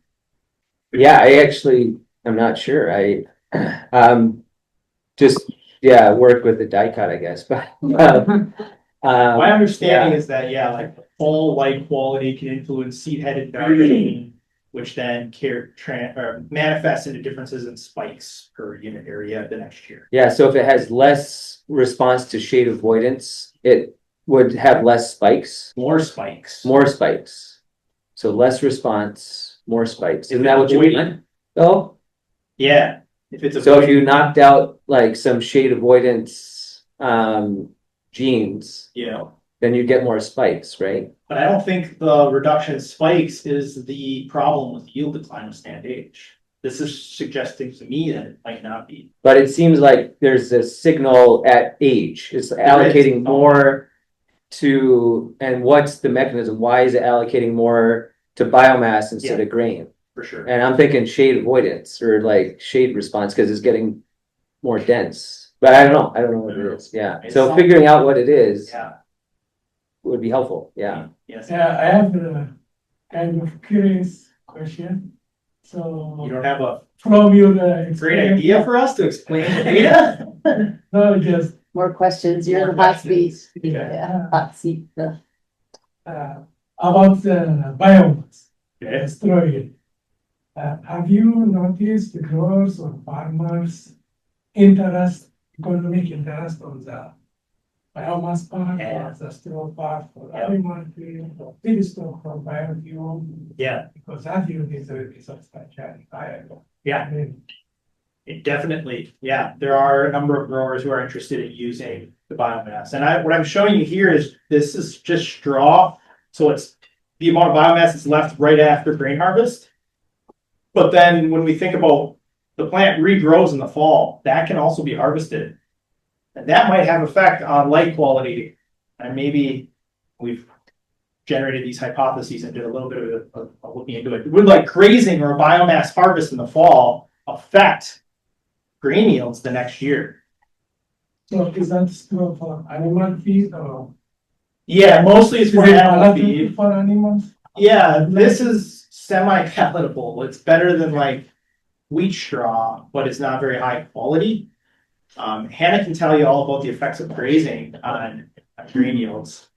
yeah, I'm not sure. I just work with the dicot, I guess, but My understanding yeah. is that, yeah, like full light quality can influence seed headed darkening, which then manifests into differences in spikes per unit area the next year. Yeah, so if it has less response to shade avoidance, it would have less spikes, More spikes. more spikes. So less response, more spikes. Isn't If that it's what you avoiding- meant? Oh, Yeah, if it's so if you knocked out like some shade avoidance genes, yeah, then you get more spikes, right? but I don't think the reduction in spikes is the problem with yield decline with stand age. This is suggesting to me that it might not be. But it seems like there's a signal at age. It's allocating more to, and what's the mechanism? Why is it allocating more to biomass instead of grain? For sure. And I'm thinking shade avoidance or like shade response because it's getting more dense. But I don't know what it is. Yeah. So figuring out what it is Yeah. would be helpful. Yeah. Yes. Yeah, I have a kind of curious question. You So don't have a from your great experience- idea for us to explain data? No, just More questions, you're in the hot seat. Yeah, hot seat. about the biomass, Okay. destroyed. Have you noticed the growers or farmers' economic interest on the biomass part, Yeah. or the straw part for Yeah. animal feed, or feedstock for biofuel? Yeah, Because that yield is a substantial higher. yeah. I mean, It definitely, yeah, there are a number of growers who are interested in using the biomass. And what I'm showing you here is, this is just straw. So it's the amount of biomass that's left right after grain harvest. But then when we think about the plant regrows in the fall, that can also be harvested. And that might have effect on light quality. And maybe we've generated these hypotheses and did a little bit of looking into it. Would like grazing or biomass harvest in the fall affect grain yields the next year? So is that still for animal feed or? Yeah, mostly it's Is for it animal palatable feed. for animals? Yeah, this is semi-palatable. It's better than like wheat straw, but it's not very high quality. Hannah can tell you all about the effects of grazing on grain yields.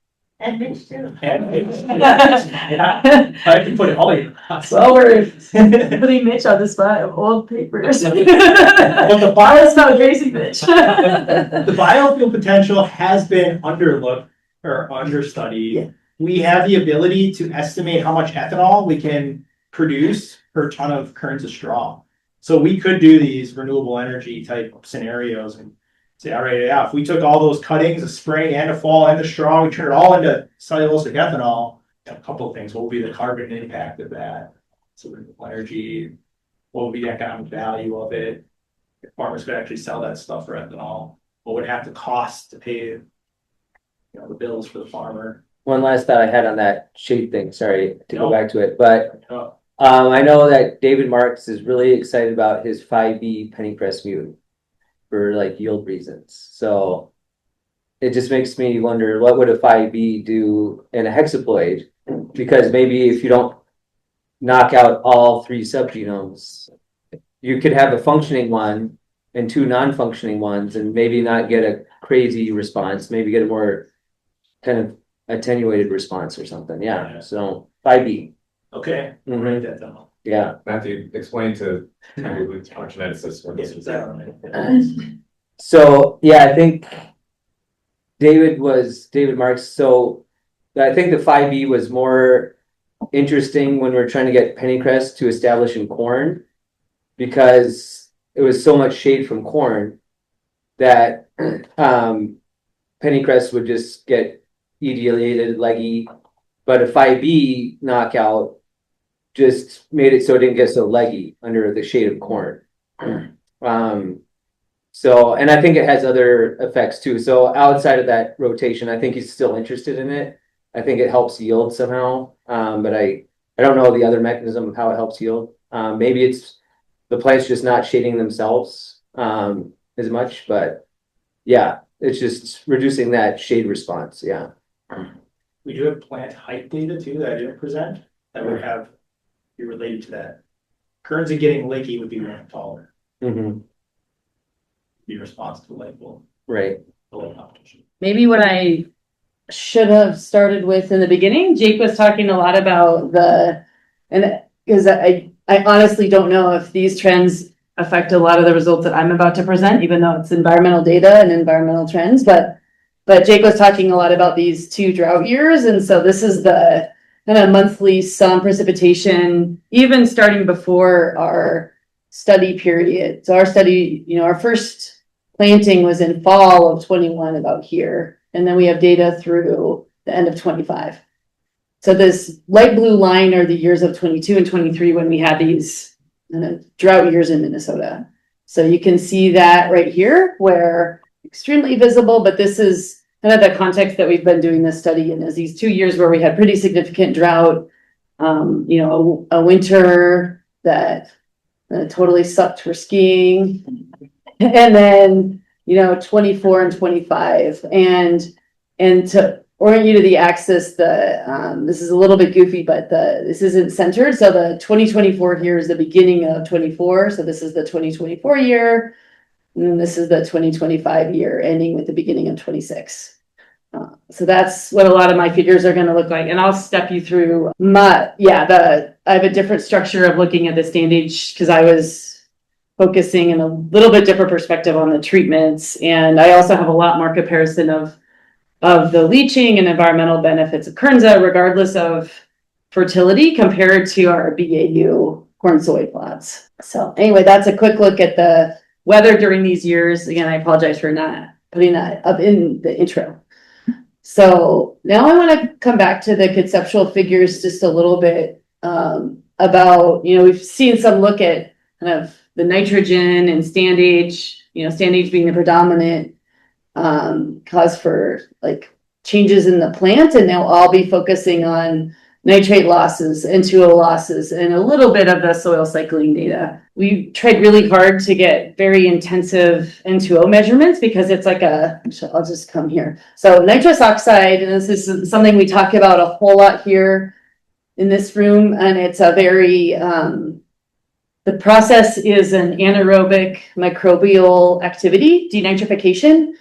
And Mitch too. Yeah, I can put it all in. Well, we're putting Mitch on the spot of old papers. But the That's not crazy, Mitch. The biofuel potential has been underlooked or understudied. Yeah. We have the ability to estimate how much ethanol we can produce per ton of Kernza straw. So we could do these renewable energy type scenarios and say, all right, yeah, if we took all those cuttings, the spring and the fall and the straw, we turn it all into cellulosic ethanol, a couple of things. What would be the carbon impact of that? So renewable energy, what would be the economic value of it? If farmers could actually sell that stuff for ethanol, what would it have to cost to pay, the bills for the farmer? One last thought I had on that shade thing, sorry to go No. back to it, but Oh, I know that David Marks is really excited about his 5B penny press mute for like yield reasons. So it just makes me wonder, what would a 5B do in a hexaploid? Because maybe if you don't knock out all 3 subgenomes, you could have a functioning one and 2 non-functioning ones and maybe not get a crazy response, maybe get a more kind of attenuated response or something. Yeah, so 5B. okay, Mhm. write that down. Yeah. Matthew, explain to people who aren't geneticists what this Is is. that So yeah, I think David Marks. So I think the 5B was more interesting when we were trying to get pennycress to establish in corn, because it was so much shade from corn that pennycress would just get etiolated, leggy. But a 5B knockout just made it so it didn't get so leggy under the shade of corn. So, and I think it has other effects too. So outside of that rotation, I think he's still interested in it. I think it helps yield somehow. But I don't know the other mechanism of how it helps yield. Maybe it's the plants just not shading themselves as much, but yeah, it's just reducing that shade response. Yeah. We do have plant height data too that I didn't present that would be related to that. Kernza getting leggy would be more taller, Mm-hmm. be responsive to light bulb, Right. the light competition. Maybe what I should have started with in the beginning, Jake was talking a lot about because I honestly don't know if these trends affect a lot of the results that I'm about to present, even though it's environmental data and environmental trends, but Jake was talking a lot about these 2 drought years. And so this is the kind of monthly sun precipitation, even starting before our study period. So our study, our first planting was in fall of 21 about here. And then we have data through the end of 25. So this light blue line are the years of 22 and 23 when we had these drought years in Minnesota. So you can see that right here where extremely visible, but this is kind of the context that we've been doing this study in, is these 2 years where we had pretty significant drought, a winter that totally sucked for skiing. And then, 24 and 25. And to orient you to the axis, this is a little bit goofy, but this isn't centered. So the 2024 here is the beginning of 24. So this is the 2024 year. And this is the 2025 year, ending with the beginning of 26. So that's what a lot of my figures are going to look like. And I'll step you through I have a different structure of looking at the stand age because I was focusing in a little bit different perspective on the treatments. And I also have a lot more comparison of the leaching and environmental benefits of Kernza, regardless of fertility, compared to our BAU corn soy plots. So anyway, that's a quick look at the weather during these years. Again, I apologize for not putting that up in the intro. So now I want to come back to the conceptual figures just a little bit about, we've seen some look at kind of the nitrogen and stand age, stand age being the predominant cause for like changes in the plant, and they'll all be focusing on nitrate losses, N2O losses, and a little bit of the soil cycling data. We tried really hard to get very intensive N2O measurements because it's like I'll just come here. So nitrous oxide, and this is something we talk about a whole lot here in this room, and it's a very, the process is an anaerobic microbial activity, denitrification.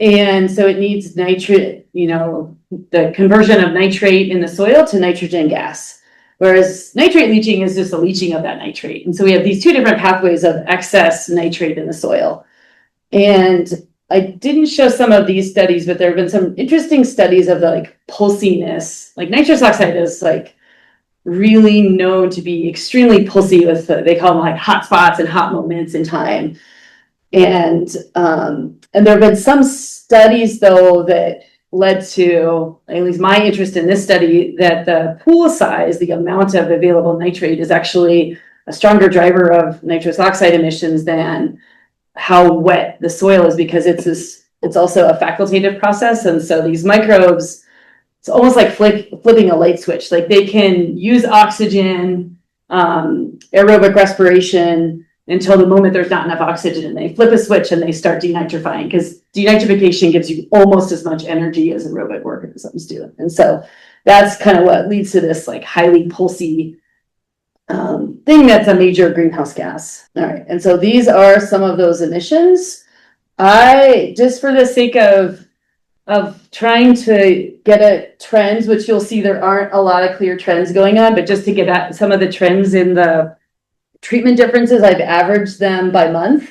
And so it needs nitrate, the conversion of nitrate in the soil to nitrogen gas. Whereas nitrate leaching is just the leaching of that nitrate. And so we have these two different pathways of excess nitrate in the soil. And I didn't show some of these studies, but there have been some interesting studies of the like pulsiness. Like nitrous oxide is like really known to be extremely pulsy with, they call them like hot spots and hot moments in time. And there have been some studies though that led to, at least my interest in this study, that the pool size, the amount of available nitrate, is actually a stronger driver of nitrous oxide emissions than how wet the soil is, because it's also a facultative process. And so these microbes, it's almost like flipping a light switch. Like they can use oxygen, aerobic respiration, until the moment there's not enough oxygen, and they flip a switch and they start denitrifying, because denitrification gives you almost as much energy as aerobic organisms do. And so that's kind of what leads to this like highly pulsy thing that's a major greenhouse gas. All right, and so these are some of those emissions. Just for the sake of trying to get at trends, which you'll see there aren't a lot of clear trends going on, but just to get at some of the trends in the treatment differences, I've averaged them by month.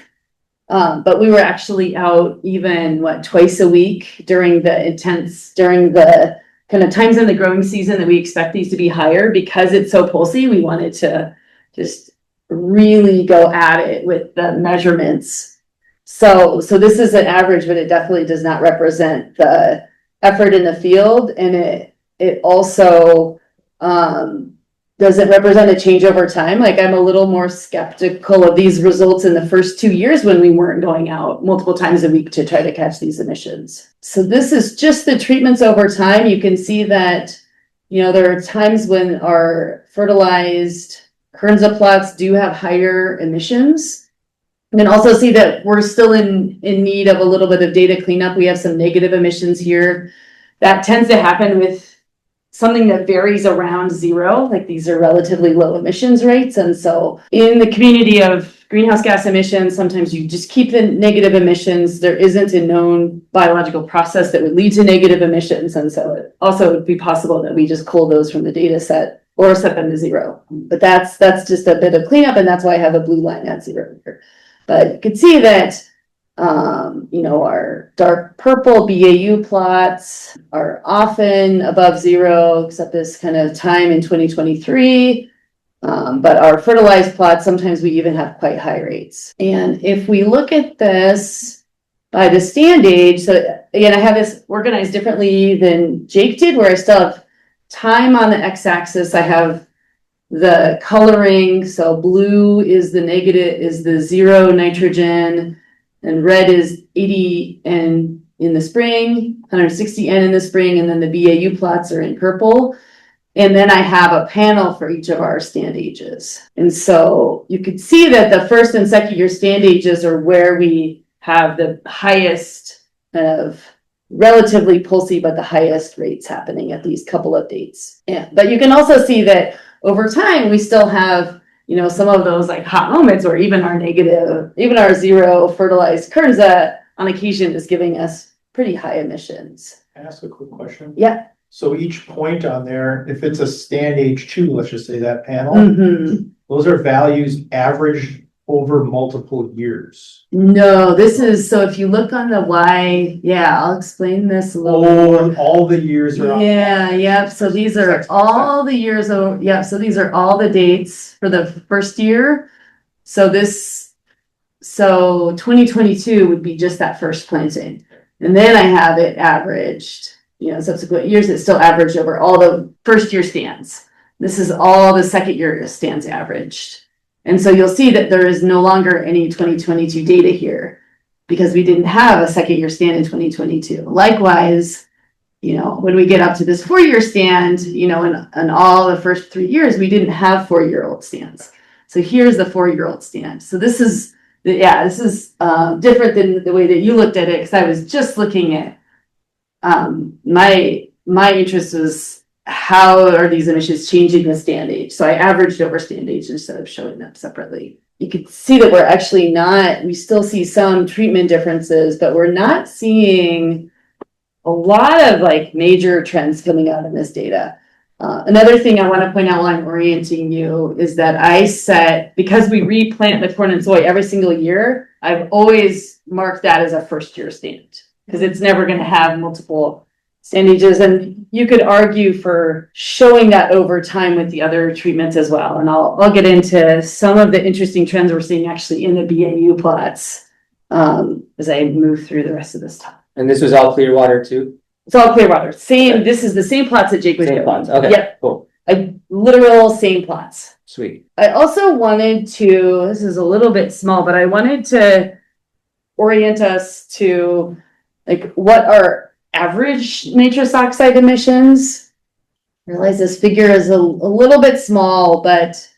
But we were actually out even twice a week during the kind of times in the growing season that we expect these to be higher, because it's so pulsy. We wanted to just really go at it with the measurements. So this is an average, but it definitely does not represent the effort in the field, and it also doesn't represent a change over time. Like I'm a little more skeptical of these results in the first 2 years when we weren't going out multiple times a week to try to catch these emissions. So this is just the treatments over time. You can see that, there are times when our fertilized Kernza plots do have higher emissions. You can also see that we're still in need of a little bit of data cleanup. We have some negative emissions here. That tends to happen with something that varies around zero, like these are relatively low emissions rates. And so in the community of greenhouse gas emissions, sometimes you just keep the negative emissions. There isn't a known biological process that would lead to negative emissions. And so it also would be possible that we just cull those from the data set or set them to zero. But that's just a bit of cleanup, and that's why I have a blue line at zero here. But you can see that our dark purple BAU plots are often above zero, except this kind of time in 2023. But our fertilized plots, sometimes we even have quite high rates. And if we look at this by the stand age, so again, I have this organized differently than Jake did, where I still have time on the x-axis. I have the coloring, so blue is the zero nitrogen, and red is 80 N in the spring, 160 N in the spring, and then the BAU plots are in purple. And then I have a panel for each of our stand ages. And so you could see that the first and second year stand ages are where we have the highest kind of relatively pulsy, but the highest rates happening at these couple of dates. Yeah, but you can also see that over time, we still have, some of those like hot moments, or even our zero fertilized Kernza on occasion is giving us pretty high emissions. Can I ask a quick question? Yeah. So each point on there, if it's a stand age 2, let's just say that panel, those are values averaged over multiple years. No, so if you look on the Y, I'll explain this a little more. All the years are. Yep. So these are all the years. So these are all the dates for the first year. So 2022 would be just that first planting. And then I have it averaged, subsequent years, it's still averaged over all the first year stands. This is all the second year stands averaged. And so you'll see that there is no longer any 2022 data here, because we didn't have a second year stand in 2022. Likewise, you know, when we get up to this 4-year stand, you know, in all the first 3 years, we didn't have 4-year-old stands. So here's the 4-year-old stand. So this is, this is different than the way that you looked at it, because I was just looking at, my interest was how are these emissions changing with stand age? So I averaged over stand age instead of showing them separately. You could see that we're actually not, we still see some treatment differences, but we're not seeing a lot of like major trends coming out in this data. Another thing I want to point out while I'm orienting you is that I set, because we replant the corn and soy every single year, I've always marked that as a 1st-year stand because it's never going to have multiple stand ages. And you could argue for showing that over time with the other treatments as well. And I'll get into some of the interesting trends we're seeing actually in the BAU plots as I move through the rest of this talk. And this was all clear water too? It's all clear water. Same, this is the same plots that Jake was Same doing. plots, okay, Yep, cool, literal same plots. sweet. I also wanted to, this is a little bit small, but I wanted to orient us to like what are average nitrous oxide emissions. I realize this figure is a little bit small, but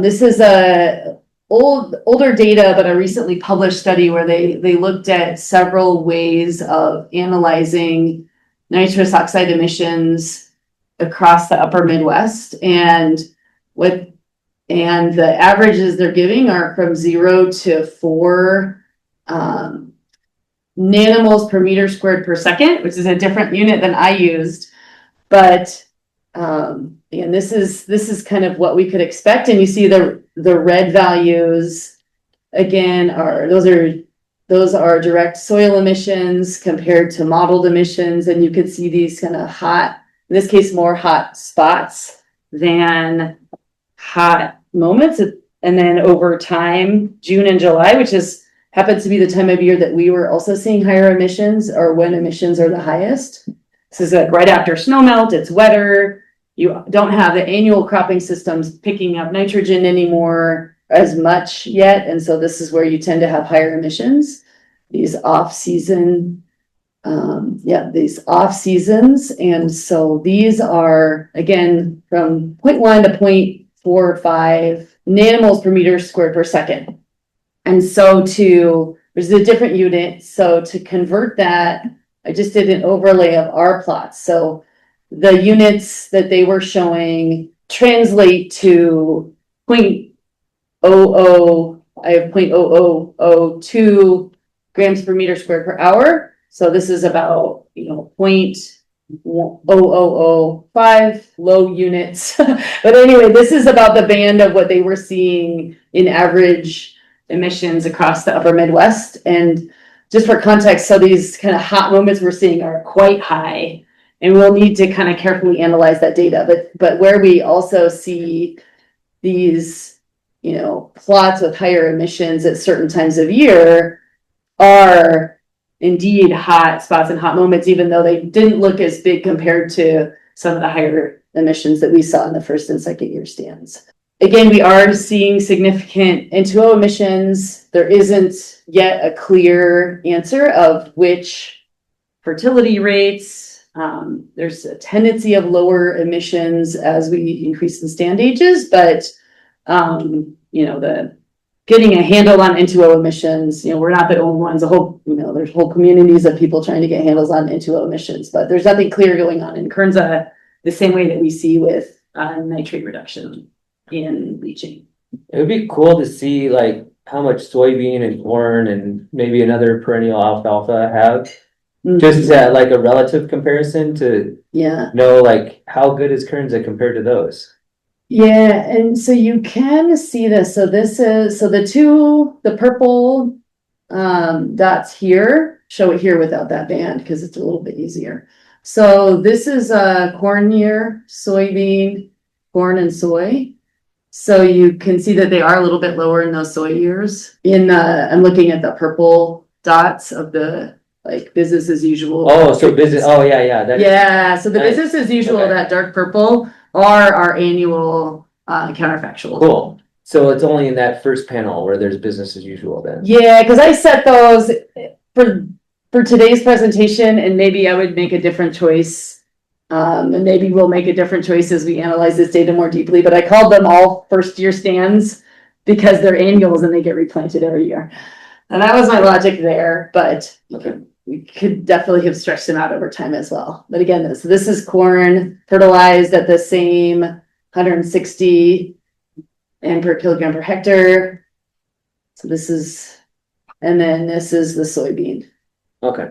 this is a older data, but a recently published study where they looked at several ways of analyzing nitrous oxide emissions across the upper Midwest. And the averages they're giving are from 0 to 4 nanomoles per meter squared per second, which is a different unit than I used. But and this is kind of what we could expect. And you see the red values again those are direct soil emissions compared to modeled emissions. And you could see these kind of hot, in this case, more hot spots than hot moments. And then over time, June and July, which happens to be the time of year that we were also seeing higher emissions, or when emissions are the highest. This is like right after snow melt, it's wetter. You don't have the annual cropping systems picking up nitrogen anymore as much yet. And so this is where you tend to have higher emissions. These off seasons. And so these are, again, from 0.1 to 0.45 nanomoles per meter squared per second. And so there's a different unit. So to convert that, I just did an overlay of our plots. So the units that they were showing translate to 0.0002 grams per meter squared per hour. So this is about, 0.0005 low units. But anyway, this is about the band of what they were seeing in average emissions across the upper Midwest. And just for context, so these kind of hot moments we're seeing are quite high, and we'll need to kind of carefully analyze that data. But where we also see these, plots with higher emissions at certain times of year are indeed hot spots and hot moments, even though they didn't look as big compared to some of the higher emissions that we saw in the 1st and 2nd year stands. Again, we are seeing significant N2O emissions. There isn't yet a clear answer of which fertility rates. There's a tendency of lower emissions as we increase in stand ages, but the getting a handle on N2O emissions, we're not the only ones. There's whole communities of people trying to get handles on N2O emissions, but there's nothing clear going on in Kernza the same way that we see with nitrate reduction in leaching. It would be cool to see like how much soybean and corn and maybe another perennial alfalfa have. Just like a relative comparison to know like how good is Kernza compared to those. Yeah, and so you can see this. So the purple dots here, show it here without that band because it's a little bit easier. So this is a corn year, soybean, corn and soy. So you can see that they are a little bit lower in those soy years. I'm looking at the purple dots of the business as usual. Oh, so business. Oh, yeah. So the business as usual, that dark purple, are our annual counterfactual. Cool. So it's only in that first panel where there's business as usual then. Yeah, because I set those for for today's presentation, and maybe I would make a different choice. And maybe we'll make a different choice as we analyze this data more deeply, but I called them all first year stands because they're annuals and they get replanted every year. And that was my logic there, but we could definitely have stretched them out over time as well. But again, this is corn fertilized at the same 160 N per kilogram per hectare. So this is, and then this is the soybean. Okay.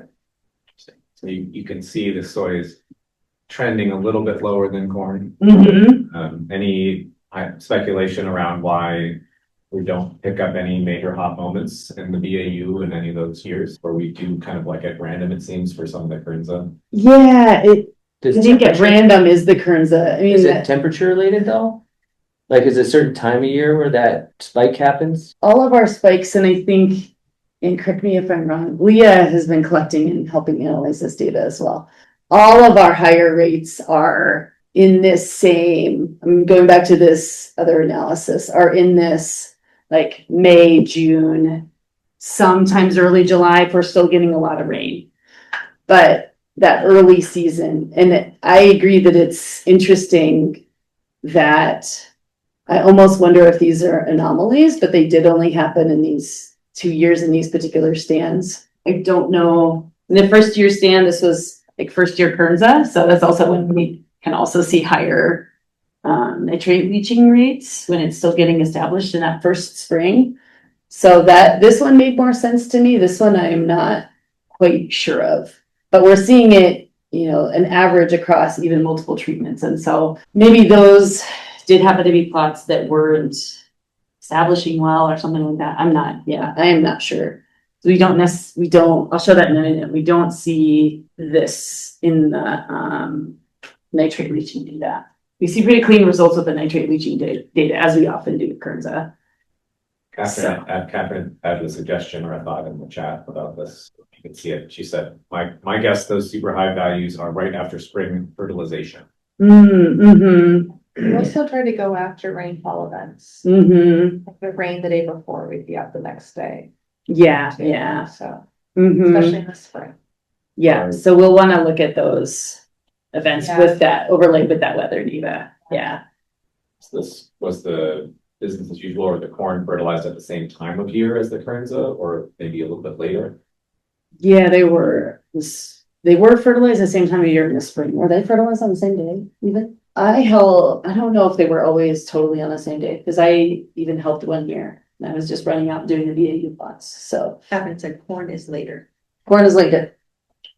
So you can see the soy is trending a little bit lower than corn. Any speculation around why we don't pick up any major hot moments in the BAU in any of those years, where we do kind of like at random, it seems, for some of the Kernza? Yeah, I Does think at temperature- random is the Kernza. I mean, Is it temperature related though? Like, is it a certain time of year where that spike happens? all of our spikes, and I think, and correct me if I'm wrong, Leah has been collecting and helping analyze this data as well. All of our higher rates are in this same, I'm going back to this other analysis, are in this like May, June, sometimes early July if we're still getting a lot of rain. But that early season, and I agree that it's interesting that I almost wonder if these are anomalies, but they did only happen in these 2 years in these particular stands. I don't know. In the first year stand, this was like first year Kernza. So that's also when we can also see higher nitrate leaching rates when it's still getting established in that first spring. So that this one made more sense to me. This one I'm not quite sure of, but we're seeing it, you know, an average across even multiple treatments. And so maybe those did happen to be plots that weren't establishing well or something like that. I am not sure. We don't, I'll show that in a minute. We don't see this in the nitrate leaching data. We see pretty clean results with the nitrate leaching data as we often do with Kernza. Catherine added a suggestion or a thought in the chat about this. You can see it. She said, my guess, those super high values are right after spring fertilization. We also try to go after rainfall events. If it rained the day before, we'd be out the next day. Yeah. So, Mhm. especially in the spring. Yeah, so we'll want to look at those events Yeah. with that overlaid with that weather data. Yeah. So this was the business as usual, or the corn fertilized at the same time of year as the Kernza, or maybe a little bit later? Yeah, they were fertilized at the same time of year in the spring. Were they fertilized on the same day even? I don't know if they were always totally on the same day, because I even helped one year and I was just running out and doing the BAU plots. So Catherine said corn is later. corn is later.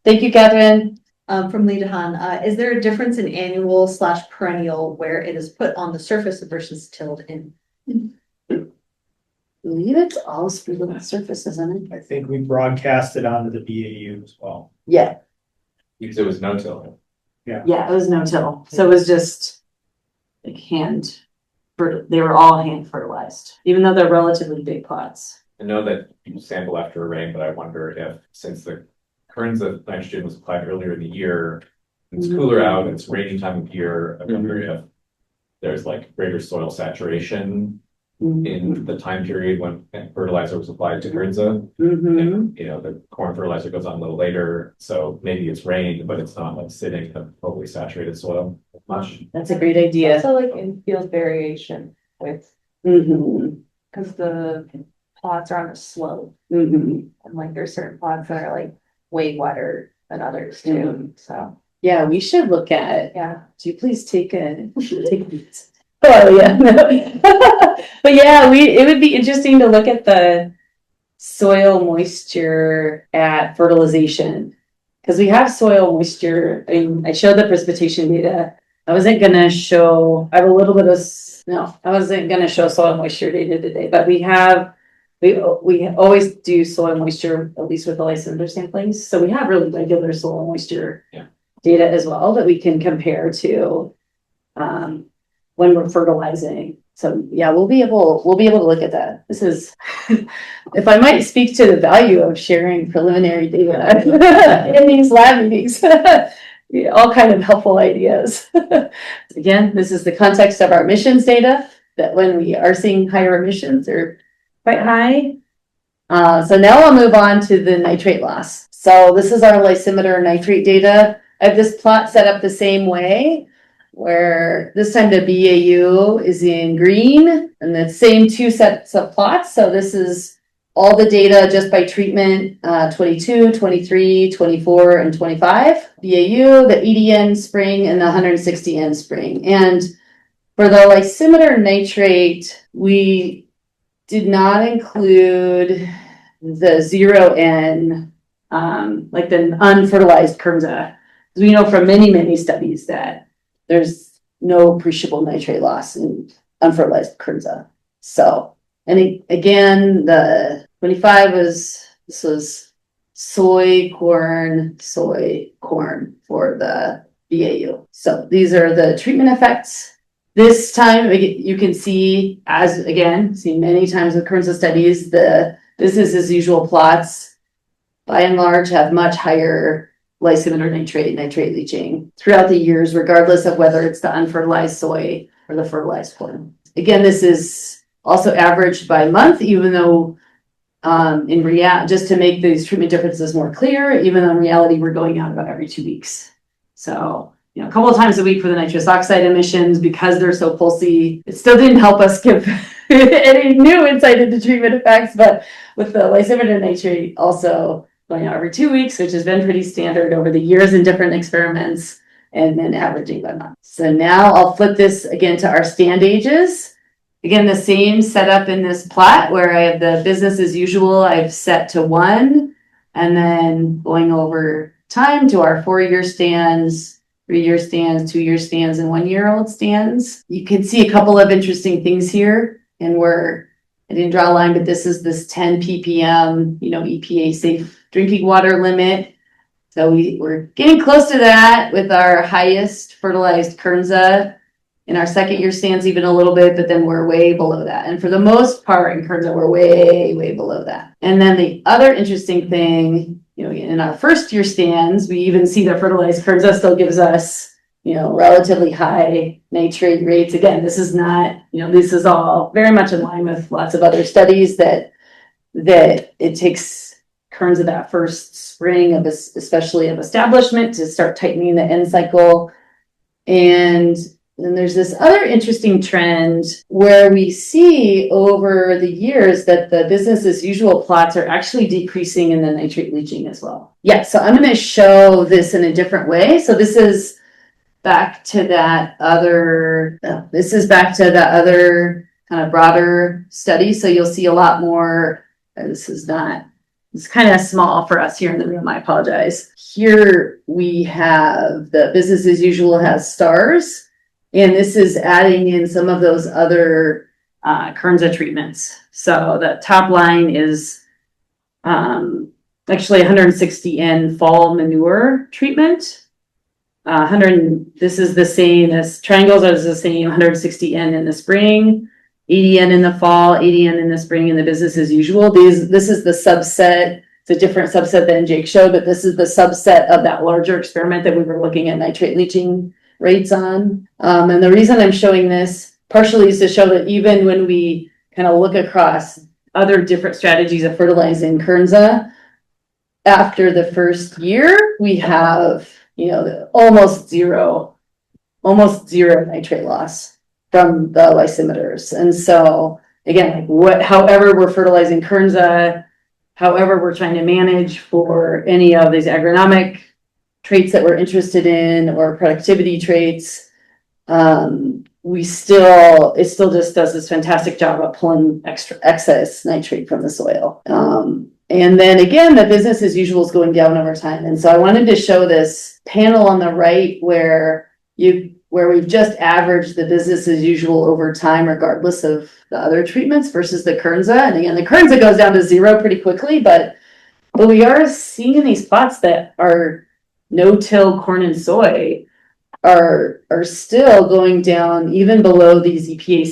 Thank you, Catherine. From Leah Han, is there a difference in annual/perennial where it is put on the surface versus tilled in? I believe it's all sprinkled on the surface, isn't it? I think we broadcasted onto the BAU as well. Yeah. Because it was no-till. Yeah, it was no-till. So it was just like they were all hand fertilized, even though they're relatively big plots. I know that you sample after a rain, but I wonder if, since the Kernza nitrogen was applied earlier in the year, it's cooler out, it's rainy time of year, I wonder if there's like greater soil saturation in the time period when fertilizer was applied to Kernza. And, you know, the corn fertilizer goes on a little later, so maybe it's rained, but it's not like sitting in a totally saturated soil much. That's a great idea. Also like in field variation with, because the plots are on a slope and like there's certain plots that are like way wetter than others too, so. Yeah, we should look at, Yeah. do you please take these? Oh, yeah. But yeah, it would be interesting to look at the soil moisture at fertilization. Because we have soil moisture. I mean, I showed the precipitation data. I wasn't gonna show, I have a little bit of, I wasn't gonna show soil moisture data today, but we always do soil moisture, at least with the lysander samplings. So we have really regular soil moisture data as well that we can compare to when we're fertilizing. So yeah, we'll be able to look at that. This is, if I might speak to the value of sharing preliminary data in these lab meetings, all kind of helpful ideas. Again, this is the context of our emissions data, that when we are seeing higher emissions are quite high. So now I'll move on to the nitrate loss. So this is our lysimeter nitrate data. I have this plot set up the same way, where this time the BAU is in green and the same two sets of plots. So this is all the data just by treatment, 22, 23, 24, and 25. BAU, the 80N spring, and the 160N spring. And for the lysimeter nitrate, we did not include the 0N, like the unfertilized Kernza. Because we know from many, many studies that there's no appreciable nitrate loss in unfertilized Kernza. So, and again, the 25 this was soy, corn for the BAU. So these are the treatment effects. This time you can see, as again, seen many times with Kernza studies, the business as usual plots by and large have much higher lysimeter nitrate leaching throughout the years, regardless of whether it's the unfertilized soy or the fertilized corn. Again, this is also averaged by month, even though just to make these treatment differences more clear, even though in reality we're going out about every 2 weeks. So, you know, a couple of times a week for the nitrous oxide emissions, because they're so pulsy, it still didn't help us give any new insight into treatment effects, but with the lysimeter nitrate also going out every 2 weeks, which has been pretty standard over the years in different experiments, and then averaging by month. So now I'll flip this again to our stand ages. Again, the same setup in this plot where I have the business as usual, I've set to 1, and then going over time to our 4-year stands, 3-year stands, 2-year stands, and 1-year-old stands. You can see a couple of interesting things here, and I didn't draw a line, but this is this 10 ppm, EPA safe drinking water limit. So we're getting close to that with our highest fertilized Kernza. In our 2nd year stands even a little bit, but then we're way below that. And for the most part in Kernza, we're way, way below that. And then the other interesting thing, in our 1st year stands, we even see that fertilized Kernza still gives us, relatively high nitrate rates. Again, this is not, this is all very much in line with lots of other studies that it takes Kernza that first spring especially of establishment to start tightening the end cycle. And then there's this other interesting trend where we see over the years that the business as usual plots are actually decreasing in the nitrate leaching as well. Yeah, so I'm going to show this in a different way. So this is back to that other kind of broader study. So you'll see a lot more. It's kind of small for us here in the room. I apologize. Here we have the business as usual has stars. And this is adding in some of those other Kernza treatments. So the top line is actually 160N fall manure treatment. This is the same as triangles are the same, 160N in the spring, 80N in the fall, 80N in the spring, and the business as usual. This is the subset. It's a different subset than Jake showed, but this is the subset of that larger experiment that we were looking at nitrate leaching rates on. And the reason I'm showing this partially is to show that even when we kind of look across other different strategies of fertilizing Kernza, after the 1st year, we have, almost zero nitrate loss from the lysimeters. And so again, however we're fertilizing Kernza, however we're trying to manage for any of these agronomic traits that we're interested in or productivity traits, it still just does this fantastic job of pulling excess nitrate from the soil. And then again, the business as usual is going down over time. And so I wanted to show this panel on the right where we've just averaged the business as usual over time, regardless of the other treatments versus the Kernza. And again, the Kernza goes down to 0 pretty quickly, but we are seeing in these plots that are no-till corn and soy are still going down even below these EPA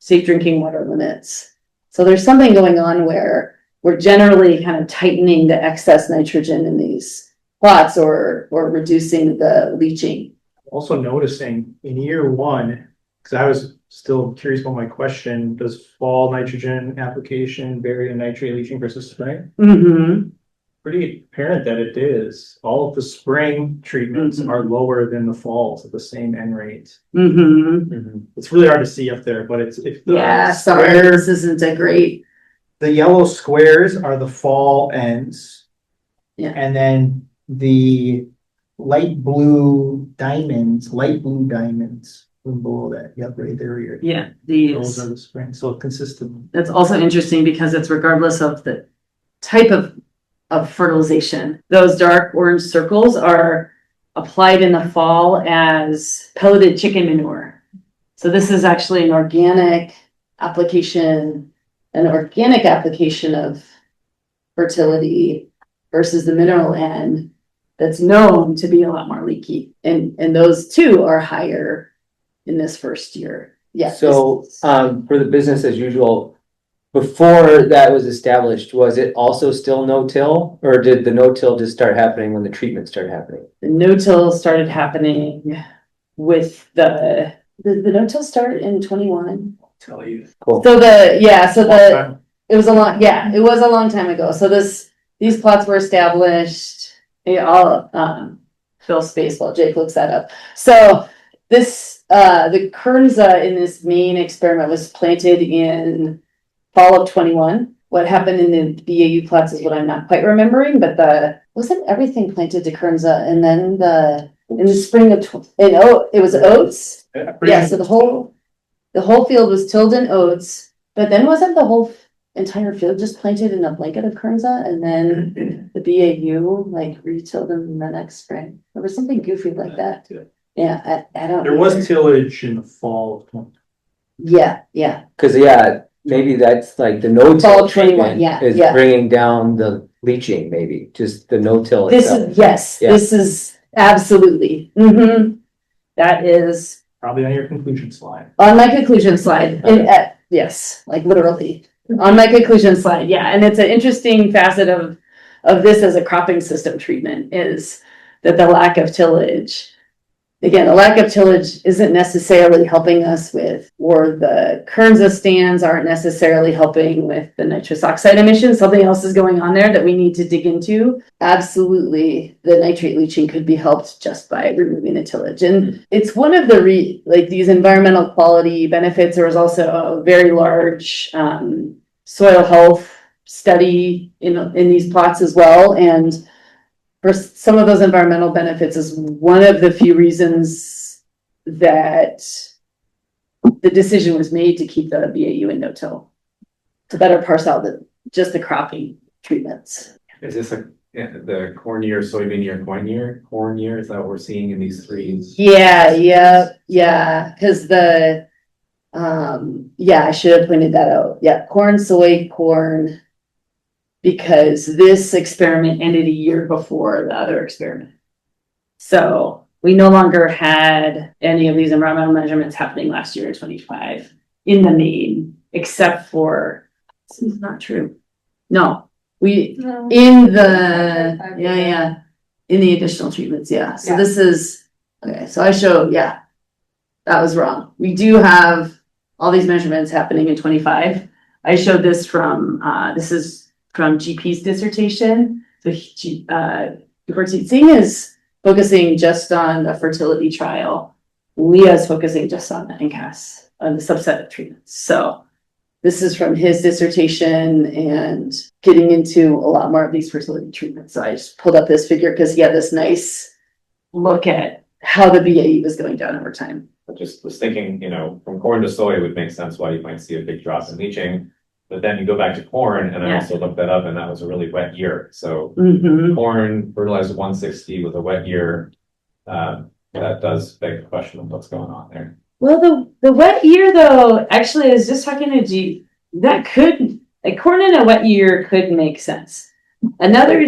safe drinking water limits. So there's something going on where we're generally kind of tightening the excess nitrogen in these plots or reducing the leaching. Also noticing in year 1, because I was still curious about my question, does fall nitrogen application vary in nitrate leaching versus spring? Mm-hmm. pretty apparent that it is. All of the spring treatments Mhm. are lower than the falls at the same N rate. Mm-hmm. It's really hard to see up there, but it's if the Yeah, sorry, this isn't a great, the yellow squares are the fall ends. Yeah. And then the light blue diamonds below that. Yep, right there. yeah, Those are these. the spring, so consistent. That's also interesting because it's regardless of the type of fertilization. Those dark orange circles are applied in the fall as pelleted chicken manure. So this is actually an organic application of fertility versus the mineral N that's known to be a lot more leaky. And those two are higher in this first year. Yeah. So, for the business as usual, before that was established, was it also still no-till? Or did the no-till just start happening when the treatment started happening? The no-till started happening with the no-till start in 21. Tell you. Cool. So it was a long time ago. So these plots were established, I'll fill space while Jake looks that up. So the Kernza in this main experiment was planted in fall of 21. What happened in the BAU plots is what I'm not quite remembering, but wasn't everything planted to Kernza, and then in the spring of it was oats. Yeah, so the whole field was tilled in oats, but then wasn't the whole entire field just planted in a blanket of Kernza, and then the BAU like retilled in the next spring? There was something goofy like that. Yeah, I don't. There was tillage in the fall of 20. Yeah. Cause maybe that's like the Fall no-till of 21, treatment is yeah. bringing down the leaching, maybe, just the no-till This itself. is, yes, Yeah. this is absolutely. That is Probably on your conclusion slide. on my conclusion slide. And, yes, like literally on my conclusion slide. Yeah, and it's an interesting facet of this as a cropping system treatment is that the lack of tillage. Again, the lack of tillage isn't necessarily helping us with, or the Kernza stands aren't necessarily helping with the nitrous oxide emissions. Something else is going on there that we need to dig into. Absolutely, the nitrate leaching could be helped just by removing the tillage. And it's one of the these environmental quality benefits. There was also a very large soil health study in these plots as well. And for some of those environmental benefits is one of the few reasons that the decision was made to keep the BAU in no-till to better parse out just the cropping treatments. Is this the corn year, soybean year, corn year? Is that what we're seeing in these three? Yeah. Because I should have pointed that out. Yeah, corn, soy, corn. Because this experiment ended a year before the other experiment. So we no longer had any of these environmental measurements happening last year in 25 in the main, except for, this is not true. No, in the additional treatments, yeah. So this is, okay, so I show, that was wrong. We do have all these measurements happening in 25. I showed this from, this is from GP's dissertation. So Gurparteet Singh is focusing just on the fertility trial. Leah is focusing just on the NCAS, on the subset of treatments. So this is from his dissertation and getting into a lot more of these fertility treatments. So I just pulled up this figure because he had this nice look at how the BAE was going down over time. I just was thinking, from corn to soy, it would make sense why you might see a big drop in leaching. But then you go back to corn, and I also looked that up, and that was a really wet year. So corn fertilized 160 with a wet year. That does beg the question of what's going on there. Well, the wet year though, actually, I was just talking to G. That could, like, corn in a wet year could make sense. Another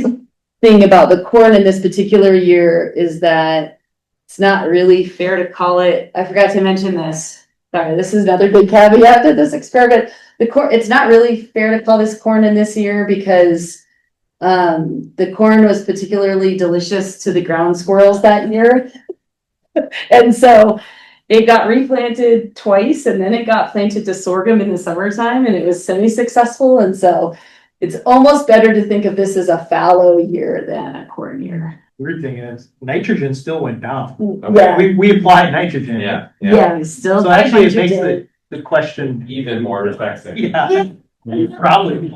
thing about the corn in this particular year is that it's not really fair to call it. I forgot to mention this. Sorry, this is another big caveat to this experiment. It's not really fair to call this corn in this year because the corn was particularly delicious to the ground squirrels that year. And so it got replanted twice, and then it got planted to sorghum in the summertime, and it was semi-successful. And so it's almost better to think of this as a fallow year than a corn year. Weird thing is, nitrogen still went down. Yeah, We applied nitrogen. Yeah, yeah, we still. So actually, it makes nitrogen. the question, even more vexing. yeah, probably.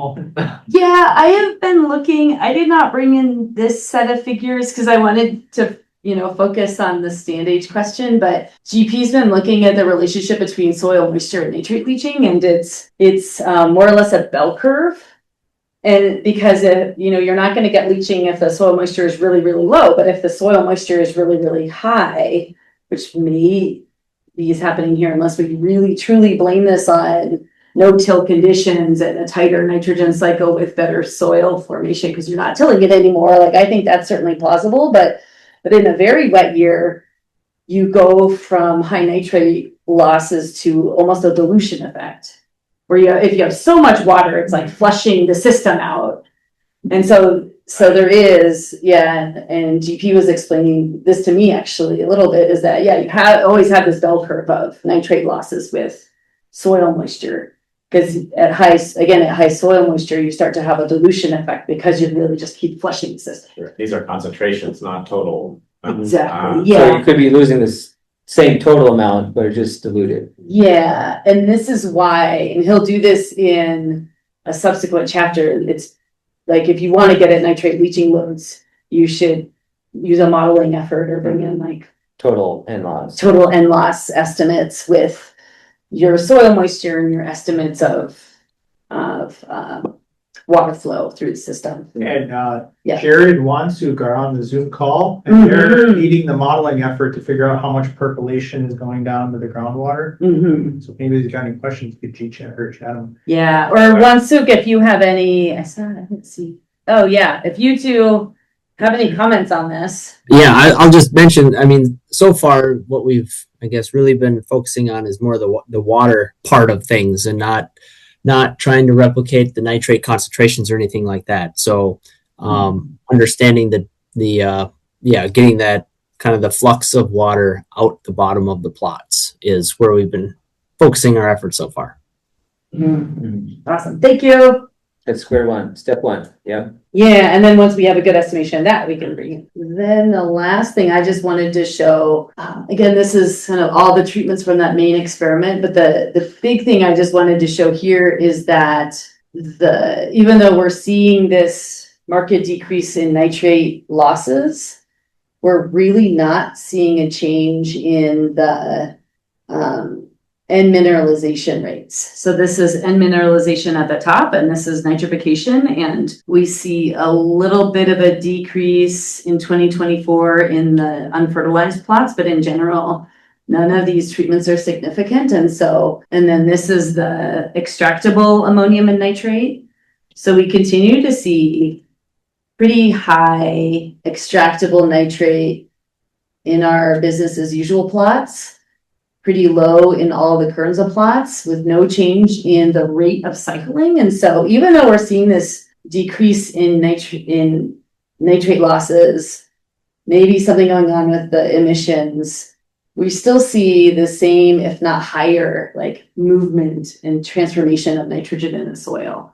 Yeah, I have been looking, I did not bring in this set of figures because I wanted to, focus on the stand age question, but GP's been looking at the relationship between soil moisture and nitrate leaching, and it's more or less a bell curve. And because you're not going to get leaching if the soil moisture is really, really low, but if the soil moisture is really, really high, which may be is happening here unless we really truly blame this on no-till conditions and a tighter nitrogen cycle with better soil formation because you're not tilling it anymore. Like, I think that's certainly plausible, but in a very wet year, you go from high nitrate losses to almost a dilution effect, where if you have so much water, it's like flushing the system out. And so there is, and GP was explaining this to me actually a little bit, is that, you always have this bell curve of nitrate losses with soil moisture. Because at high soil moisture, you start to have a dilution effect because you really just keep flushing the system. Sure. These are concentrations, not total. Exactly. So you could be losing this same total amount, but just diluted. Yeah, and this is why, and he'll do this in a subsequent chapter. It's like, if you want to get at nitrate leaching loads, you should use a modeling effort or bring in like Total N-loss. total N-loss estimates with your soil moisture and your estimates of water flow through the system. And Yeah. Jared and Wansuk are on the Zoom call, and they're leading the modeling effort to figure out how much percolation is going down to the groundwater. So if anybody's got any questions, you could chat them. Yeah, or Wansuk, if you have any, I didn't see. Oh yeah, if you two have any comments on this. Yeah, I'll just mention, I mean, so far what we've, I guess, really been focusing on is more the water part of things, and not trying to replicate the nitrate concentrations or anything like that. So understanding getting that kind of the flux of water out the bottom of the plots is where we've been focusing our efforts so far. Awesome, thank you. That's square one, step one. Yeah. Yeah, and then once we have a good estimation of that, we can bring it. Then the last thing I just wanted to show, again, this is kind of all the treatments from that main experiment, but the big thing I just wanted to show here is that even though we're seeing this marked decrease in nitrate losses, we're really not seeing a change in the N mineralization rates. So this is N mineralization at the top, and this is nitrification. And we see a little bit of a decrease in 2024 in the unfertilized plots, but in general, none of these treatments are significant. And then this is the extractable ammonium and nitrate. So we continue to see pretty high extractable nitrate in our business as usual plots. Pretty low in all the Kernza plots with no change in the rate of cycling. And so even though we're seeing this decrease in nitrate losses, maybe something going on with the emissions, we still see the same, if not higher, like movement and transformation of nitrogen in the soil.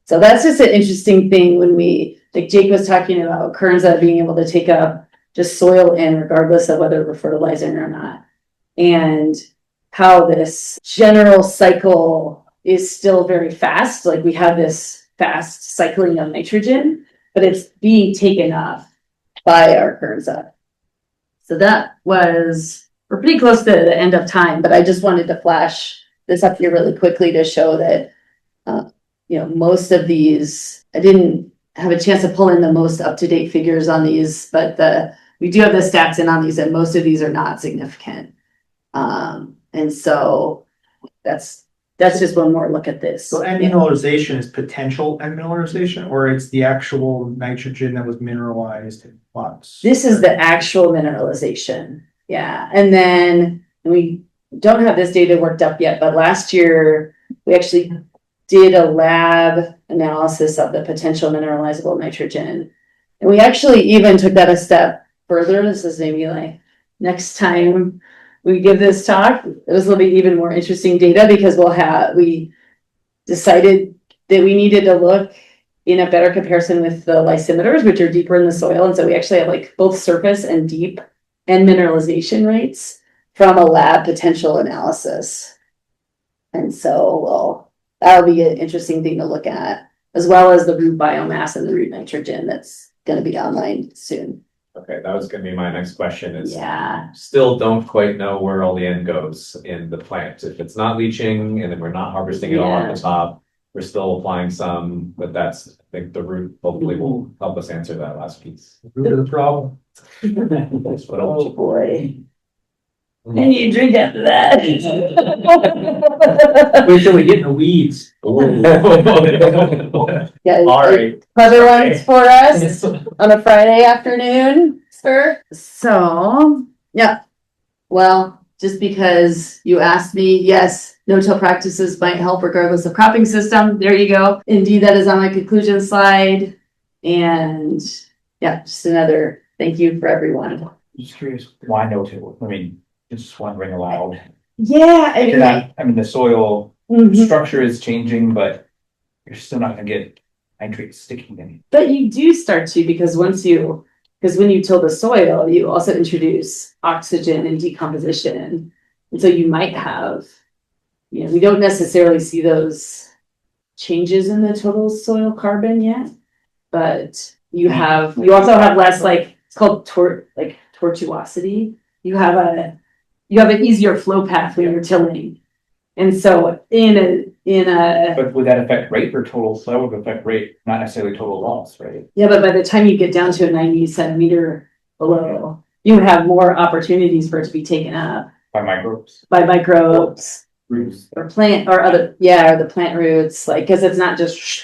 So that's just an interesting thing when like Jake was talking about Kernza being able to take up just soil in regardless of whether we're fertilizing or not. And how this general cycle is still very fast. Like, we have this fast cycling of nitrogen, but it's being taken up by our Kernza. So we're pretty close to the end of time, but I just wanted to flash this up here really quickly to show that, most of these, I didn't have a chance to pull in the most up-to-date figures on these, but we do have the stats in on these, and most of these are not significant. And so that's just one more look at this. So N mineralization is potential N mineralization, or it's the actual nitrogen that was mineralized in plots? This is the actual mineralization. Yeah. And then we don't have this data worked up yet, but last year we actually did a lab analysis of the potential mineralizable nitrogen. And we actually even took that a step further. This is maybe like next time we give this talk, this will be even more interesting data, because we decided that we needed to look in a better comparison with the lysimeters, which are deeper in the soil. And so we actually have like both surface and deep and mineralization rates from a lab potential analysis. And so, well, that'll be an interesting thing to look at, as well as the root biomass and the root nitrogen that's going to be online soon. Okay, that was gonna be my next question is. Yeah. Still don't quite know where all the end goes in the plant. If it's not leaching and then we're not harvesting it all on the top, we're still applying some, but that's, I think the root hopefully will help us answer that last piece. Root of the problem. That's what I'll- Oh, boy. And you drink after that. Wait till we get in the weeds. Yeah, All right. clever ones for us on a Friday afternoon, sir. So, yeah. Well, just because you asked me, yes, no-till practices might help regardless of cropping system. There you go. Indeed, that is on my conclusion slide. And yeah, just another thank you for everyone. Just curious, why no till? I mean, just wondering aloud. Yeah, I mean, I mean, the soil mhm. structure is changing, but you're still not gonna get nitrates sticking in it. But you do start to, because when you till the soil, you also introduce oxygen and decomposition. And so you might have, we don't necessarily see those changes in the total soil carbon yet, but you also have less, like, it's called tortuosity. You have an easier flow path when you're tilling. And so But would that affect rate or total? So that would affect rate, not necessarily total loss, right? yeah, but by the time you get down to a 90 centimeter below, you have more opportunities for it to be taken up By microbes, by microbes roots. or the plant roots, like, because it's not just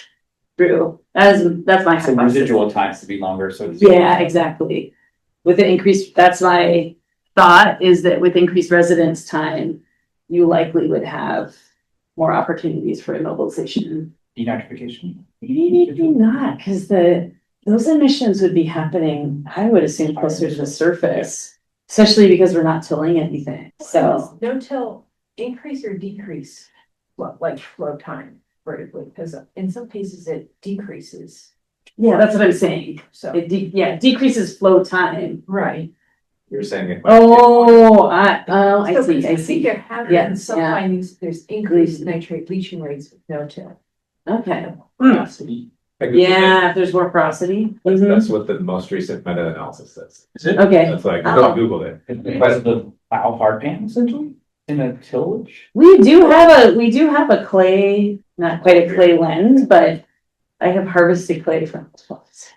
through. That's my So hypothesis. residual times to be longer, so. Yeah, exactly. With the increased, that's my thought, is that with increased residence time, you likely would have more opportunities for immobilization. Denitrification. Maybe not, because those emissions would be happening, I would assume, closer to the surface, especially because we're not tilling anything. So No till increase or decrease, like flow time vertically, because in some cases it decreases. yeah, that's what I'm saying. So, It decreases flow time. right. You're saying it. I So see. I think there have Yeah, been some yeah. findings, there's increased nitrate leaching rates with no till. Okay. Porosity. Yeah, if there's more porosity. That's what the most recent meta-analysis says. Is it? Okay. That's like, Oh. I Googled it. Because of the plow hard pan essentially in a tillage? We do have a clay, not quite a clay lens, but I have harvested clay from spots.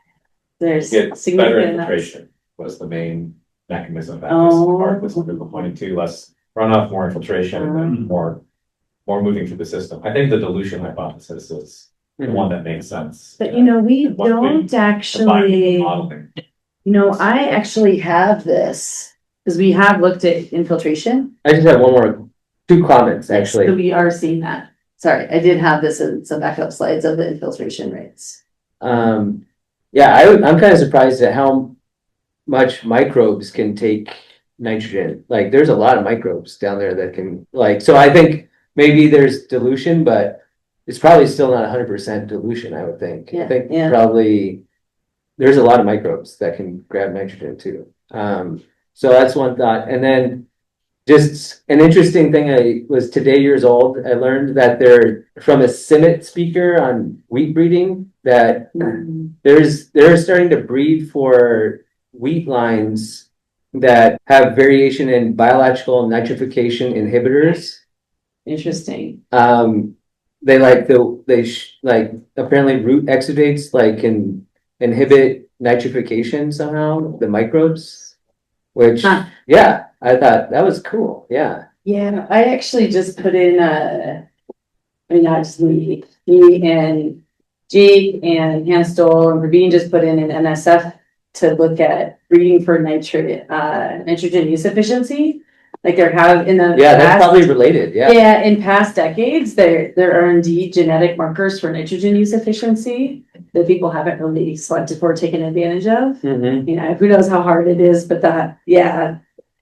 There's Get better significant infiltration was the main mechanism that Oh. this part was pointing to, less runoff, more infiltration, and then more moving through the system. I think the dilution hypothesis is the one that makes sense. But we What we don't combined with the actually, modeling. I actually have this, because we have looked at infiltration. I just have two comments, So actually. we are seeing that. Sorry, I did have this in some backup slides of the infiltration rates. I'm kind of surprised at how much microbes can take nitrogen. Like, there's a lot of microbes down there that can, so I think maybe there's dilution, but it's probably still not 100% dilution, I would think. I think Yeah. probably there's a lot of microbes that can grab nitrogen too. So that's one thought. And then just an interesting thing, I was today years old, I learned that they're from a Senate speaker on wheat breeding, that they're starting to breed for wheat lines that have variation in biological nitrification inhibitors. Interesting. They apparently root exudates can inhibit nitrification somehow, the microbes, which, Huh. yeah, I thought that was cool. Yeah. Yeah, I actually just put in not just me and Jake and Hannah Stoll and Ravine just put in an NSF to look at breeding for nitrogen use efficiency. Like there have in the Yeah, that's past, probably related. Yeah. yeah, in past decades, there are indeed genetic markers for nitrogen use efficiency that people haven't really selected for or taken advantage of. Mm-hmm. Who knows how hard it is, but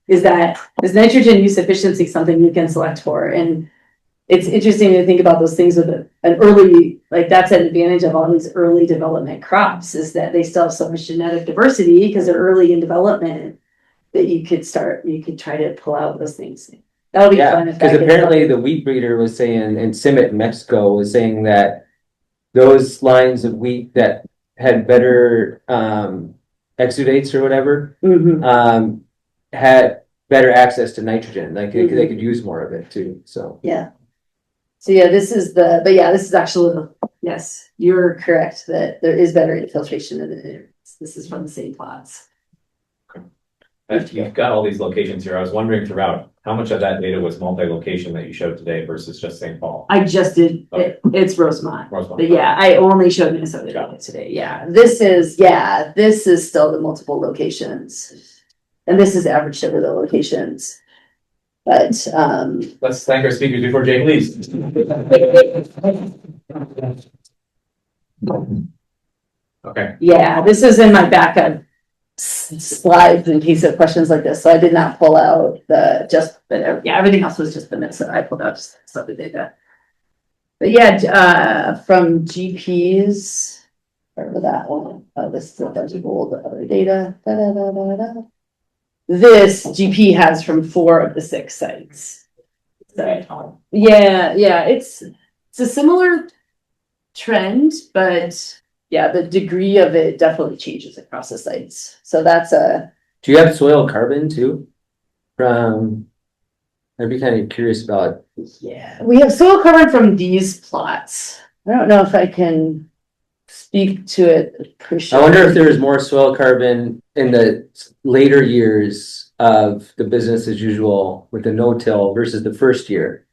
is nitrogen use efficiency something you can select for? And it's interesting to think about those things with an early, like that's an advantage of all these early development crops is that they still have so much genetic diversity because they're early in development that you could try to pull out those things. That'll be Yeah, fun if that because gets apparently done. the wheat breeder was saying, and Simmet in Mexico was saying that those lines of wheat that had better exudates or whatever Mhm. had better access to nitrogen. Like they could use more of it too. So Yeah. So yeah, this is actually, yes, you're correct that there is better infiltration in it. This is from the same plots. You've got all these locations here. I was wondering throughout, how much of that data was multi-location that you showed today versus just St. Paul? I just did, Okay. it's Rosemont. Rosemont. But yeah, I only showed Minnesota data today. Yeah, this is still the multiple locations. And this is averaged over the locations. But, Let's thank our speakers before Jake leaves. Okay. yeah, this is in my backup slides in case of questions like this. So I did not pull out everything else was just the Minnesota. I pulled out just some of the data. But yeah, from GPs, remember that one. This is a bunch of old other data. This GP has from 4 of the 6 sites. So, yeah, it's a similar trend, but yeah, the degree of it definitely changes across the sites. So that's do you have soil carbon too? I'd be kind of curious about. yeah, we have soil carbon from these plots. I don't know if I can speak to it. I wonder if there is more soil carbon in the later years of the business as usual with the no-till versus the first year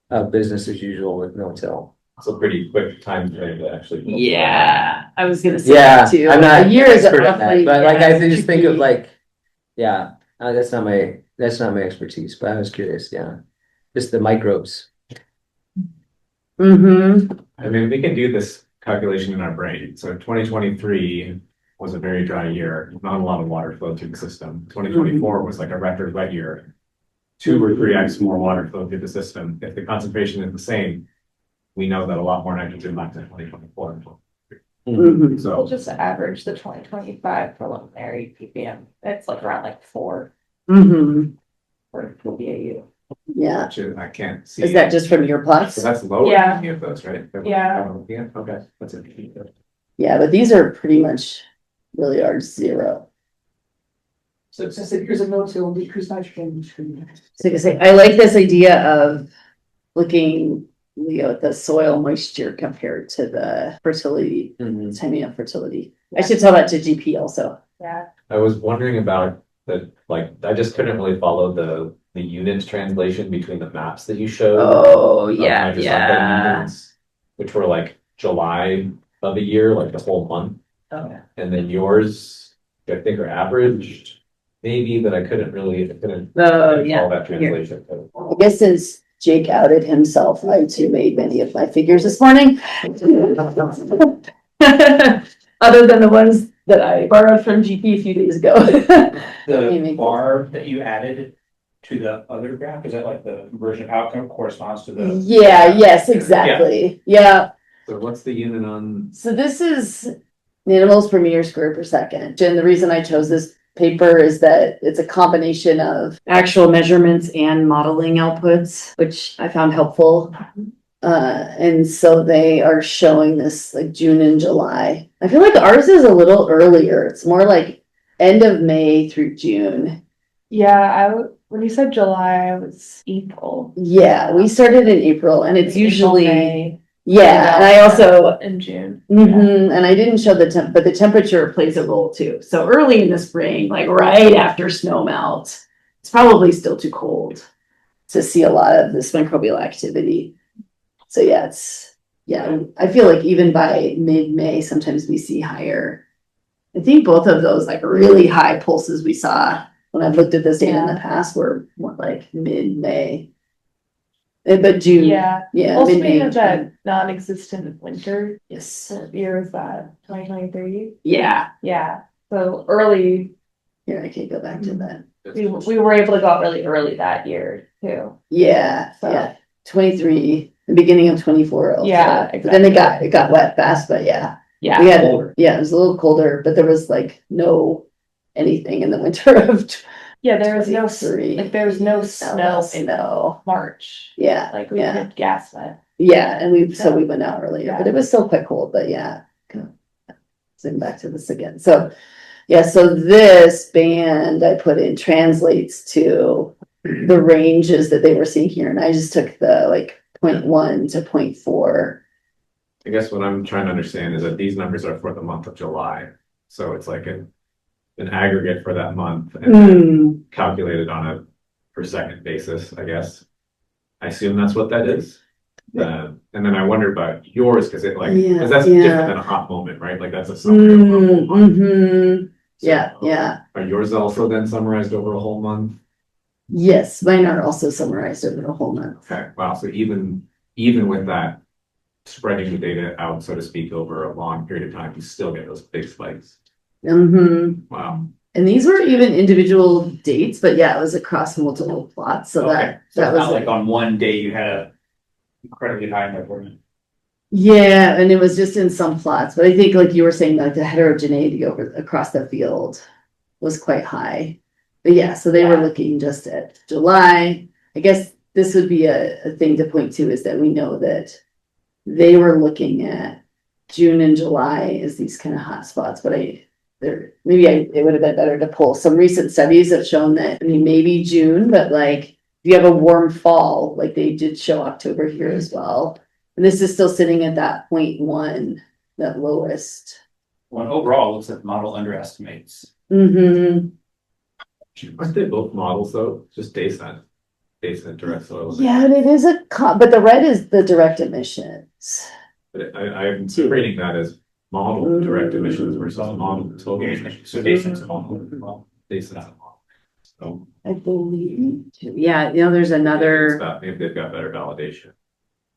of business as usual with no-till. It's a pretty quick time frame to actually. Yeah, I was gonna say Yeah, that too. I'm not a year is expert at that, roughly, but like yeah, I just think of GP. like, yeah, that's not my expertise, but I was curious. Yeah, just the microbes. Mm-hmm. I mean, we can do this calculation in our brain. So 2023 was a very dry year, not a lot of water flowed through the system. 2024 was like a record wet year. 2 or 3x more water flowed through the system. If the concentration is the same, we know that a lot more nitrogen left in 2024. Mm-hmm. So We'll just average the 2025 preliminary ppm. It's like around like 4 Mm-hmm. for BAU. Yeah. which I can't see. Is that just from your plots? So that's lower Yeah. than any of those, right? Yeah. Yeah, okay, that's interesting. Yeah, but these are pretty much really are 0. So it says that here's a note, it'll decrease nitrogen. So I say, I like this idea of looking, Leo, at the soil moisture compared to the fertility, timing of fertility. I should tell that to GP also. Yeah. I was wondering about the, like, I just couldn't really follow the units translation between the maps that you showed. Oh, of yeah, nitrous yeah. oxide units, which were like July of the year, like the whole month. Okay. And then yours, I think are averaged, maybe, but I couldn't Oh, yeah. follow that translation. I guess since Jake outed himself, I too made many of my figures this morning. Other than the ones that I borrowed from GP a few days ago. The bar that you added to the other graph, is that like the version of outcome corresponds to the? Yeah, yes, exactly. Yeah. So what's the unit on? So this is nanomoles per meter squared per second. And the reason I chose this paper is that it's a combination of actual measurements and modeling outputs, which I found helpful. And so they are showing this like June and July. I feel like ours is a little earlier. It's more like end of May through June. Yeah, when you said July, I was April. Yeah, we started in April and it's usually, May, yeah, and I also, in June. and I didn't show the temp, but the temperature plays a role too. So early in the spring, like right after snow melt, it's probably still too cold to see a lot of this microbial activity. So yeah, I feel like even by mid-May, sometimes we see higher. I think both of those like really high pulses we saw when I've looked at this data in the past were more like mid-May. But June. Yeah. Yeah. Also, mid-May, we had that June. non-existent winter. Yes. What year was that? 2023? Yeah. Yeah. So early. Here, I can go back to that. We were able to go out really early that year too. Yeah. So. Yeah. 23, the beginning of 24. Also. Yeah, But then it got wet fast, but yeah. Yeah. We had, it was a little colder, but there was like no anything in the winter of Yeah, there was no, 23. like, there was no snow in snow. March. Yeah. Like, we yeah. could gas that. Yeah, and we went out earlier, Yeah. but it was still quite cold, but yeah. Zoom back to this again. So yeah, so this band I put in translates to the ranges that they were seeing here, and I just took the like 0.1 to 0.4. I guess what I'm trying to understand is that these numbers are for the month of July. So it's like an aggregate for that month and then calculated on a per second basis, I guess. I assume that's what that is. And then I wonder about yours, because it like, because that's different than a hot moment, right? Like that's a summary over a whole month. So, Are yours also then summarized over a whole month? Yes, mine are also summarized over the whole month. Okay, wow. So even with that, spreading the data out, so to speak, over a long period of time, you still get those big spikes. Wow. And these were even individual dates, but yeah, it was across multiple plots. So Okay. So that it's was not like on one day you had a incredibly high measurement. yeah, and it was just in some plots, but I think like you were saying, like the heterogeneity across the field was quite high. But yeah, so they were looking just at July. I guess this would be a thing to point to, is that we know that they were looking at June and July as these kind of hot spots, but it would have been better to pull. Some recent studies have shown that, I mean, maybe June, but like if you have a warm fall, like they did show October here as well. And this is still sitting at that 0.1, that lowest. Well, overall, it looks like the model underestimates. Aren't they both models though? Just descent direct soil. Yeah, and it is but the red is the direct emissions. But I'm reading that as model direct emissions versus model total emissions. So descent's a model as well. Descent's a model. So I believe, yeah, there's another. maybe they've got better validation.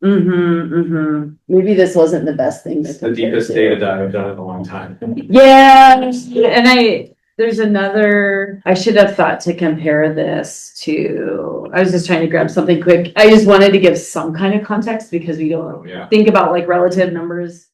Maybe this wasn't the best thing. It's the deepest data dive I've done in a long time. Yeah, and there's another, I should have thought to compare this to, I was just trying to grab something quick. I just wanted to give some kind of context because we don't think about like relative numbers